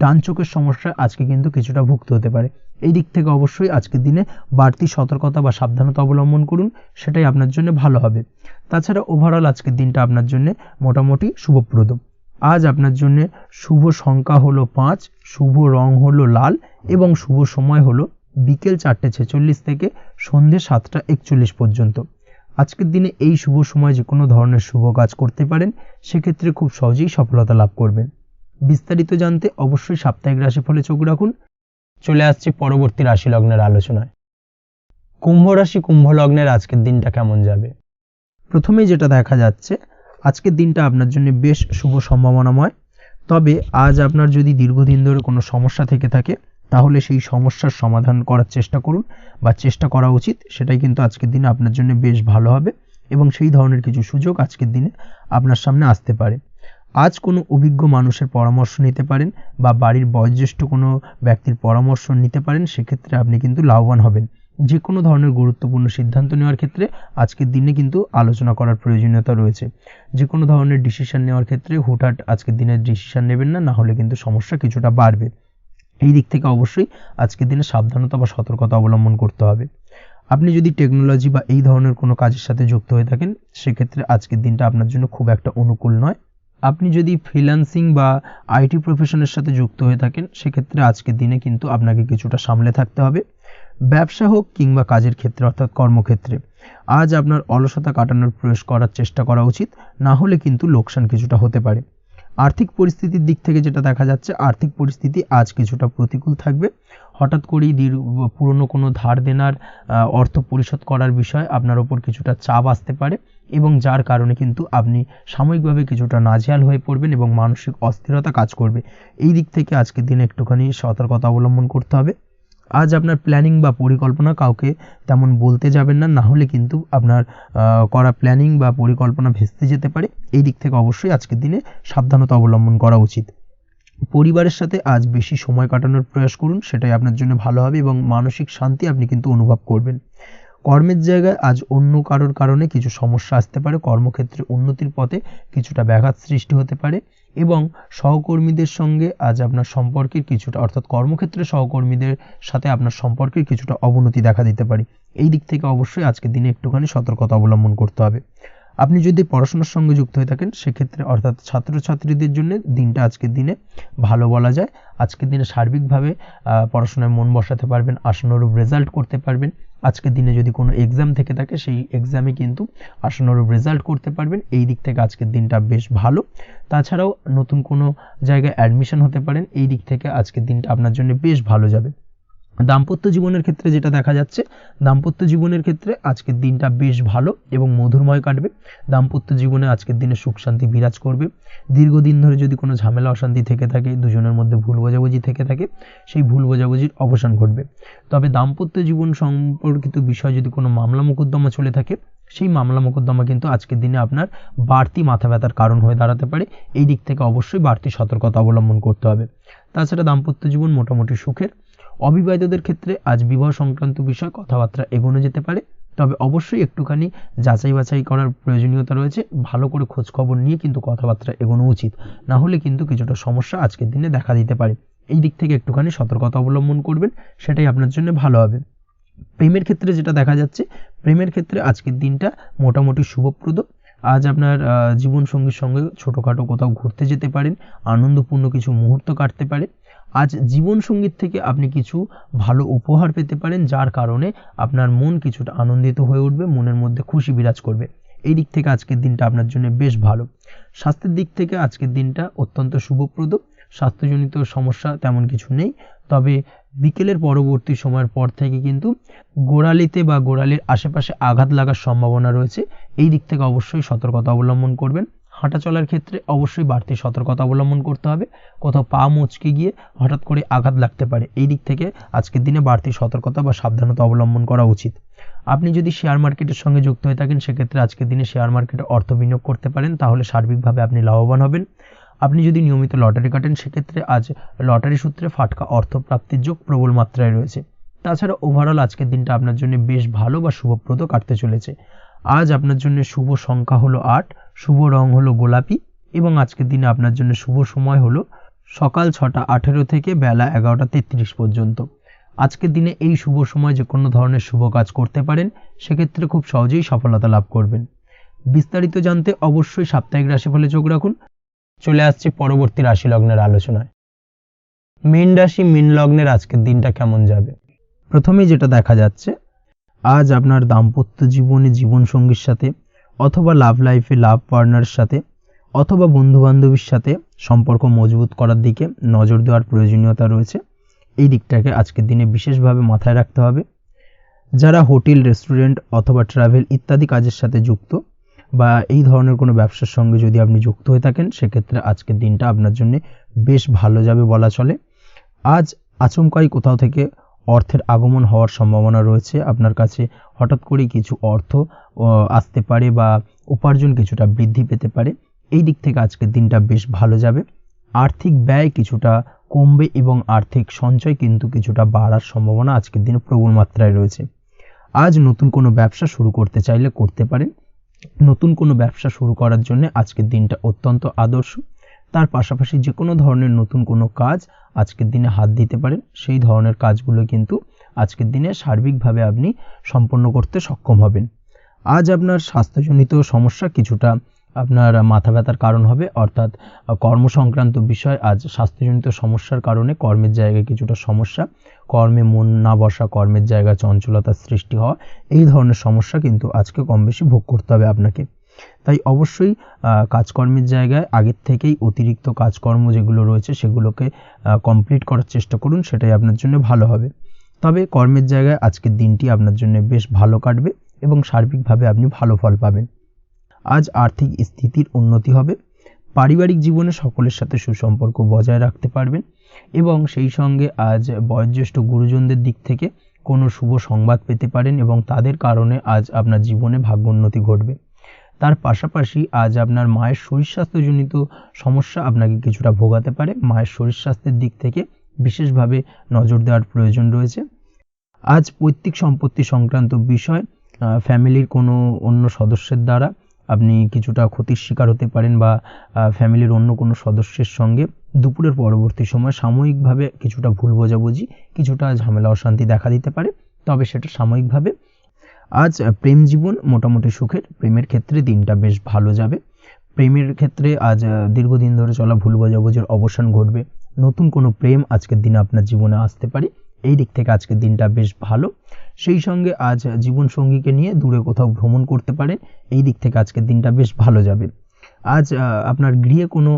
[SPEAKER 2] ডান চোখের সমস্যা আজকে কিন্তু কিছুটা ভুগতে হতে পারে। এই দিক থেকে অবশ্যই আজকের দিনে বাড়তি সতর্কতা বা সাবধানতা অবলম্বন করুন, সেটাই আপনার জন্য ভালো হবে। তাছাড়া ওভারঅল আজকের দিনটা আপনার জন্য মোটামুটি শুভপ্রদ। আজ আপনার জন্য শুভ সংখ্যা হলো 5, শুভ রং হলো লাল এবং শুভ সময় হলো বিকেল 4:46 থেকে সন্ধ্যে 7:41 পর্যন্ত। আজকের দিনে এই শুভ সময় যে কোনো ধরনের শুভ কাজ করতে পারেন, সেক্ষেত্রে খুব সহজেই সফলতা লাভ করবেন। বিস্তারিত জানতে অবশ্যই সাপ্তাহিক রাশিফলে চোখ রাখুন। চলে আসছে পরবর্তী রাশি লগ্নের আলোচনায়। কুম্ভ রাশি, কুম্ভ লগ্নের আজকের দিনটা কেমন যাবে? প্রথমেই যেটা দেখা যাচ্ছে, আজকের দিনটা আপনার জন্য বেশ শুভ সম্ভাবনাময়। তবে আজ আপনার যদি দীর্ঘদিন ধরে কোনো সমস্যা থেকে থাকে, তাহলে সেই সমস্যার সমাধান করার চেষ্টা করুন বা চেষ্টা করা উচিত। সেটাই কিন্তু আজকের দিনে আপনার জন্য বেশ ভালো হবে এবং সেই ধরনের কিছু সুযোগ আজকের দিনে আপনার সামনে আসতে পারে। আজ কোনো অভিজ্ঞ মানুষের পরামর্শ নিতে পারেন বা বাড়ির বয়োজ্যেষ্ঠ কোনো ব্যক্তির পরামর্শ নিতে পারেন, সেক্ষেত্রে আপনি কিন্তু লাভবান হবেন। যে কোনো ধরনের গুরুত্বপূর্ণ সিদ্ধান্ত নেওয়ার ক্ষেত্রে আজকের দিনে কিন্তু আলোচনা করার প্রয়োজনীয়তা রয়েছে। যে কোনো ধরনের ডিসিশন নেওয়ার ক্ষেত্রে হুটহাট আজকের দিনে ডিসিশন নেবেন না, না হলে কিন্তু সমস্যা কিছুটা বাড়বে। এই দিক থেকে অবশ্যই আজকের দিনে সাবধানতা বা সতর্কতা অবলম্বন করতে হবে। আপনি যদি টেকনোলজি বা এই ধরনের কোনো কাজের সাথে যুক্ত হয়ে থাকেন, সেক্ষেত্রে আজকের দিনটা আপনার জন্য খুব একটা অনুকূল নয়। আপনি যদি ফ্রিল্যান্সিং বা আইটি প্রফেশনের সাথে যুক্ত হয়ে থাকেন, সেক্ষেত্রে আজকের দিনে কিন্তু আপনাকে কিছুটা সামলে থাকতে হবে। ব্যবসা হোক কিংবা কাজের ক্ষেত্রে অর্থাৎ কর্মক্ষেত্রে আজ আপনার অলসতা কাটানোর প্রয়াস করার চেষ্টা করা উচিত, না হলে কিন্তু লোকসান কিছুটা হতে পারে। আর্থিক পরিস্থিতির দিক থেকে যেটা দেখা যাচ্ছে, আর্থিক পরিস্থিতি আজ কিছুটা প্রতিকূল থাকবে। হঠাৎ করেই পুরনো কোনো ধার দেনার অর্থ পরিশোধ করার বিষয় আপনার ওপর কিছুটা চাপ আসতে পারে এবং যার কারণে কিন্তু আপনি সাময়িকভাবে কিছুটা নাজেহাল হয়ে পড়বেন এবং মানসিক অস্থিরতা কাজ করবে। এই দিক থেকে আজকের দিনে একটুখানি সতর্কতা অবলম্বন করতে হবে। আজ আপনার প্ল্যানিং বা পরিকল্পনা কাউকে তেমন বলতে যাবেন না, না হলে কিন্তু আপনার করা প্ল্যানিং বা পরিকল্পনা ভেস্তে যেতে পারে। এই দিক থেকে অবশ্যই আজকের দিনে সাবধানতা অবলম্বন করা উচিত। পরিবারের সাথে আজ বেশি সময় কাটানোর প্রয়াস করুন, সেটাই আপনার জন্য ভালো হবে এবং মানসিক শান্তি আপনি কিন্তু অনুভব করবেন। কর্মের জায়গায় আজ অন্য কারোর কারণে কিছু সমস্যা আসতে পারে, কর্মক্ষেত্রে উন্নতির পথে কিছুটা ব্যাঘাত সৃষ্টি হতে পারে এবং সহকর্মীদের সঙ্গে আজ আপনার সম্পর্কের কিছুটা অর্থাৎ কর্মক্ষেত্রে সহকর্মীদের সাথে আপনার সম্পর্কের কিছুটা অবনতি দেখা দিতে পারে। এই দিক থেকে অবশ্যই আজকের দিনে একটুখানি সতর্কতা অবলম্বন করতে হবে। আপনি যদি পড়াশোনার সঙ্গে যুক্ত হয়ে থাকেন, সেক্ষেত্রে অর্থাৎ ছাত্রছাত্রীদের জন্য দিনটা আজকের দিনে ভালো বলা যায়। আজকের দিনে সার্বিকভাবে পড়াশোনায় মন বসাতে পারবেন, আশানুরূপ রেজাল্ট করতে পারবেন। আজকের দিনে যদি কোনো এক্সাম থেকে থাকে সেই এক্সামে কিন্তু আশানুরূপ রেজাল্ট করতে পারবেন। এই দিক থেকে আজকের দিনটা বেশ ভালো। তাছাড়াও নতুন কোনো জায়গায় অ্যাডমিশন হতে পারেন, এই দিক থেকে আজকের দিনটা আপনার জন্য বেশ ভালো যাবে। দাম্পত্য জীবনের ক্ষেত্রে যেটা দেখা যাচ্ছে, দাম্পত্য জীবনের ক্ষেত্রে আজকের দিনটা বেশ ভালো এবং মধুরময় কাটবে। দাম্পত্য জীবনে আজকের দিনে সুখ শান্তি বিরাজ করবে। দীর্ঘদিন ধরে যদি কোনো ঝামেলা অশান্তি থেকে থাকে, দুজনের মধ্যে ভুল বোঝাবুঝি থেকে থাকে, সেই ভুল বোঝাবুঝির অবসান ঘটবে। তবে দাম্পত্য জীবন সম্পর্কিত বিষয় যদি কোনো মামলা মোকদ্দমা চলে থাকে, সেই মামলা মোকদ্দমা কিন্তু আজকের দিনে আপনার বাড়তি মাথা ব্যথার কারণ হয়ে দাঁড়াতে পারে। এই দিক থেকে অবশ্যই বাড়তি সতর্কতা অবলম্বন করতে হবে। তাছাড়া দাম্পত্য জীবন মোটামুটি সুখের। অবিবাহিতদের ক্ষেত্রে আজ বিবাহ সংক্রান্ত বিষয় কথাবার্তা এগোনো যেতে পারে, তবে অবশ্যই একটুখানি যাচাই বাছাই করার প্রয়োজনীয়তা রয়েছে। ভালো করে খোঁজ খবর নিয়ে কিন্তু কথাবার্তা এগোনো উচিত, না হলে কিন্তু কিছুটা সমস্যা আজকের দিনে দেখা দিতে পারে। এই দিক থেকে একটুখানি সতর্কতা অবলম্বন করবেন, সেটাই আপনার জন্য ভালো হবে। প্রেমের ক্ষেত্রে যেটা দেখা যাচ্ছে, প্রেমের ক্ষেত্রে আজকের দিনটা মোটামুটি শুভপ্রদ। আজ আপনার জীবনসঙ্গীর সঙ্গে ছোটোখাটো কোথাও ঘুরতে যেতে পারেন, আনন্দপূর্ণ কিছু মুহূর্ত কাটতে পারে। আজ জীবনসঙ্গীর থেকে আপনি কিছু ভালো উপহার পেতে পারেন, যার কারণে আপনার মন কিছুটা আনন্দিত হয়ে উঠবে, মনের মধ্যে খুশি বিরাজ করবে। এই দিক থেকে আজকের দিনটা আপনার জন্য বেশ ভালো। স্বাস্থ্যের দিক থেকে আজকের দিনটা অত্যন্ত শুভপ্রদ। স্বাস্থ্যজনিত সমস্যা তেমন কিছু নেই, তবে বিকেলের পরবর্তী সময়ের পর থেকে কিন্তু গোড়ালিতে বা গোড়ালির আশেপাশে আঘাত লাগার সম্ভাবনা রয়েছে। এই দিক থেকে অবশ্যই সতর্কতা অবলম্বন করবেন। হাঁটা চলার ক্ষেত্রে অবশ্যই বাড়তি সতর্কতা অবলম্বন করতে হবে। কোথাও পা মচকে গিয়ে হঠাৎ করে আঘাত লাগতে পারে, এই দিক থেকে আজকের দিনে বাড়তি সতর্কতা বা সাবধানতা অবলম্বন করা উচিত। আপনি যদি শেয়ার মার্কেটের সঙ্গে যুক্ত হয়ে থাকেন, সেক্ষেত্রে আজকের দিনে শেয়ার মার্কেটে অর্থ বিনিয়োগ করতে পারেন, তাহলে সার্বিকভাবে আপনি লাভবান হবেন। আপনি যদি নিয়মিত লটারি কাটেন, সেক্ষেত্রে আজ লটারি সূত্রে ফাটকা অর্থ প্রাপ্তির যোগ প্রবল মাত্রায় রয়েছে। তাছাড়া ওভারঅল আজকের দিনটা আপনার জন্য বেশ ভালো বা শুভপ্রদ কাটতে চলেছে। আজ আপনার জন্য শুভ সংখ্যা হলো 8, শুভ রং হলো গোলাপি এবং আজকের দিনে আপনার জন্য শুভ সময় হলো সকাল 6:18 থেকে বেলা 11:33 পর্যন্ত। আজকের দিনে এই শুভ সময় যে কোনো ধরনের শুভ কাজ করতে পারেন, সেক্ষেত্রে খুব সহজেই সফলতা লাভ করবেন। বিস্তারিত জানতে অবশ্যই সাপ্তাহিক রাশিফলে চোখ রাখুন। চলে আসছে পরবর্তী রাশি লগ্নের আলোচনায়। মীন রাশি, মীন লগ্নের আজকের দিনটা কেমন যাবে? প্রথমেই যেটা দেখা যাচ্ছে, আজ আপনার দাম্পত্য জীবনে জীবনসঙ্গীর সাথে অথবা লাভ লাইফে লাভ পার্টনারের সাথে অথবা বন্ধুবান্ধবীর সাথে সম্পর্ক মজবুত করার দিকে নজর দেওয়ার প্রয়োজনীয়তা রয়েছে। এই দিকটাকে আজকের দিনে বিশেষভাবে মাথায় রাখতে হবে। যারা হোটেল, রেস্টুরেন্ট অথবা ট্রাভেল ইত্যাদি কাজের সাথে যুক্ত বা এই ধরনের কোনো ব্যবসার সঙ্গে যদি আপনি যুক্ত হয়ে থাকেন, সেক্ষেত্রে আজকের দিনটা আপনার জন্য বেশ ভালো যাবে বলা চলে। আজ আচমকাই কোথাও থেকে অর্থের আগমন হওয়ার সম্ভাবনা রয়েছে। আপনার কাছে হঠাৎ করেই কিছু অর্থ আসতে পারে বা উপার্জন কিছুটা বৃদ্ধি পেতে পারে। এই দিক থেকে আজকের দিনটা বেশ ভালো যাবে। আর্থিক ব্যয় কিছুটা কমবে এবং আর্থিক সঞ্চয় কিন্তু কিছুটা বাড়ার সম্ভাবনা আজকের দিনে প্রবল মাত্রায় রয়েছে। আজ নতুন কোনো ব্যবসা শুরু করতে চাইলে করতে পারেন। নতুন কোনো ব্যবসা শুরু করার জন্য আজকের দিনটা অত্যন্ত আদর্শ। তার পাশাপাশি যে কোনো ধরনের নতুন কোনো কাজ আজকের দিনে হাত দিতে পারেন, সেই ধরনের কাজগুলো কিন্তু আজকের দিনে সার্বিকভাবে আপনি সম্পন্ন করতে সক্ষম হবেন। আজ আপনার স্বাস্থ্যজনিত সমস্যা কিছুটা আপনার মাথা ব্যথার কারণ হবে, অর্থাৎ কর্মসংক্রান্ত বিষয়। আজ স্বাস্থ্যজনিত সমস্যার কারণে কর্মের জায়গায় কিছুটা সমস্যা, কর্মে মন না বসা, কর্মের জায়গায় চঞ্চলতার সৃষ্টি হওয়া, এই ধরনের সমস্যা কিন্তু আজকে কম বেশি ভোগ করতে হবে আপনাকে। তাই অবশ্যই কাজকর্মের জায়গায় আগের থেকেই অতিরিক্ত কাজকর্ম যেগুলো রয়েছে সেগুলোকে কমপ্লিট করার চেষ্টা করুন, সেটাই আপনার জন্য ভালো হবে। তবে কর্মের জায়গায় আজকের দিনটি আপনার জন্য বেশ ভালো কাটবে এবং সার্বিকভাবে আপনি ভালো ফল পাবেন। আজ আর্থিক স্থিতির উন্নতি হবে। পারিবারিক জীবনে সকলের সাথে সুসম্পর্ক বজায় রাখতে পারবেন এবং সেই সঙ্গে আজ বয়োজ্যেষ্ঠ গুরুজনদের দিক থেকে কোনো শুভ সংবাদ পেতে পারেন এবং তাদের কারণে আজ আপনার জীবনে ভাগ্যোন্নতি ঘটবে। তার পাশাপাশি আজ আপনার মায়ের শরীর স্বাস্থ্যজনিত সমস্যা আপনাকে কিছুটা ভোগাতে পারে। মায়ের শরীর স্বাস্থ্যের দিক থেকে বিশেষভাবে নজর দেওয়ার প্রয়োজন রয়েছে। আজ পৈতৃক সম্পত্তি সংক্রান্ত বিষয়, ফ্যামিলির কোনো অন্য সদস্যের দ্বারা আপনি কিছুটা ক্ষতির শিকার হতে পারেন বা ফ্যামিলির অন্য কোনো সদস্যের সঙ্গে দুপুরের পরবর্তী সময় সাময়িকভাবে কিছুটা ভুল বোঝাবুঝি, কিছুটা ঝামেলা অশান্তি দেখা দিতে পারে, তবে সেটা সাময়িকভাবে। আজ প্রেম জীবন মোটামুটি সুখের। প্রেমের ক্ষেত্রে দিনটা বেশ ভালো যাবে। প্রেমের ক্ষেত্রে আজ দীর্ঘদিন ধরে চলা ভুল বোঝাবুঝির অবসান ঘটবে। নতুন কোনো প্রেম আজকের দিনে আপনার জীবনে আসতে পারে। এই দিক থেকে আজকের দিনটা বেশ ভালো। সেই সঙ্গে আজ জীবন সঙ্গীকে নিয়ে দূরে কোথাও ভ্রমণ করতে পারেন। এই দিক থেকে আজকের দিনটা বেশ ভালো যাবে। আজ আপনার গৃহে কোনো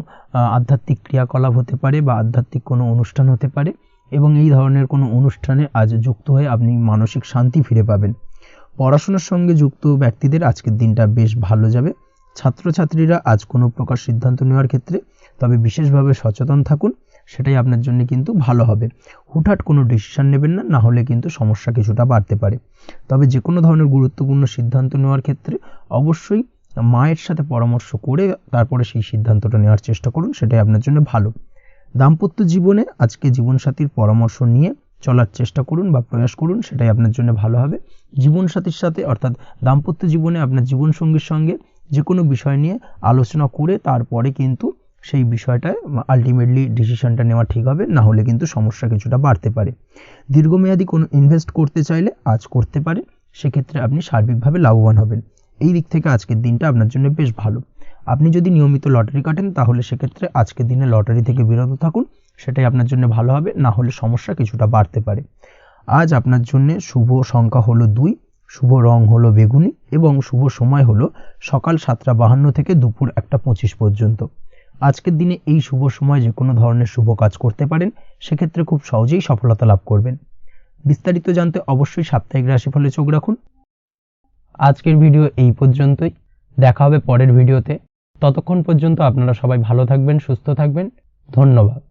[SPEAKER 2] আধ্যাত্মিক ক্রিয়াকলাপ হতে পারে বা আধ্যাত্মিক কোনো অনুষ্ঠান হতে পারে এবং এই ধরনের কোনো অনুষ্ঠানে আজ যুক্ত হয়ে আপনি মানসিক শান্তি ফিরে পাবেন। পড়াশোনার সঙ্গে যুক্ত ব্যক্তিদের আজকের দিনটা বেশ ভালো যাবে। ছাত্রছাত্রীরা আজ কোনো প্রকার সিদ্ধান্ত নেওয়ার ক্ষেত্রে তবে বিশেষভাবে সচেতন থাকুন, সেটাই আপনার জন্য কিন্তু ভালো হবে। হুটহাট কোনো ডিসিশন নেবেন না, না হলে কিন্তু সমস্যা কিছুটা বাড়তে পারে। তবে যে কোনো ধরনের গুরুত্বপূর্ণ সিদ্ধান্ত নেওয়ার ক্ষেত্রে অবশ্যই মায়ের সাথে পরামর্শ করে তারপরে সেই সিদ্ধান্তটা নেওয়ার চেষ্টা করুন, সেটাই আপনার জন্য ভালো। দাম্পত্য জীবনে আজকে জীবনসাথীর পরামর্শ নিয়ে চলার চেষ্টা করুন বা প্রয়াস করুন, সেটাই আপনার জন্য ভালো হবে। জীবনসাথীর সাথে অর্থাৎ দাম্পত্য জীবনে আপনার জীবনসঙ্গীর সঙ্গে যে কোনো বিষয় নিয়ে আলোচনা করে তারপরে কিন্তু সেই বিষয়টায় আলটিমেটলি ডিসিশনটা নেওয়া ঠিক হবে, না হলে কিন্তু সমস্যা কিছুটা বাড়তে পারে। দীর্ঘমেয়াদী কোনো ইনভেস্ট করতে চাইলে আজ করতে পারে, সেক্ষেত্রে আপনি সার্বিকভাবে লাভবান হবেন। এই দিক থেকে আজকের দিনটা আপনার জন্য বেশ ভালো। আপনি যদি নিয়মিত লটারি কাটেন তাহলে সেক্ষেত্রে আজকের দিনে লটারি থেকে বিরত থাকুন, সেটাই আপনার জন্য ভালো হবে, না হলে সমস্যা কিছুটা বাড়তে পারে। আজ আপনার জন্য শুভ সংখ্যা হলো 2, শুভ রং হলো বেগুনি এবং শুভ সময় হলো সকাল 7:52 থেকে দুপুর 1:25 পর্যন্ত। আজকের দিনে এই শুভ সময় যে কোনো ধরনের শুভ কাজ করতে পারেন, সেক্ষেত্রে খুব সহজেই সফলতা লাভ করবেন। বিস্তারিত জানতে অবশ্যই সাপ্তাহিক রাশিফলে চোখ রাখুন।
[SPEAKER 1] আজকের ভিডিও এই পর্যন্তই, দেখা হবে পরের ভিডিওতে। ততক্ষণ পর্যন্ত আপনারা সবাই ভালো থাকবেন, সুস্থ থাকবেন। ধন্যবাদ।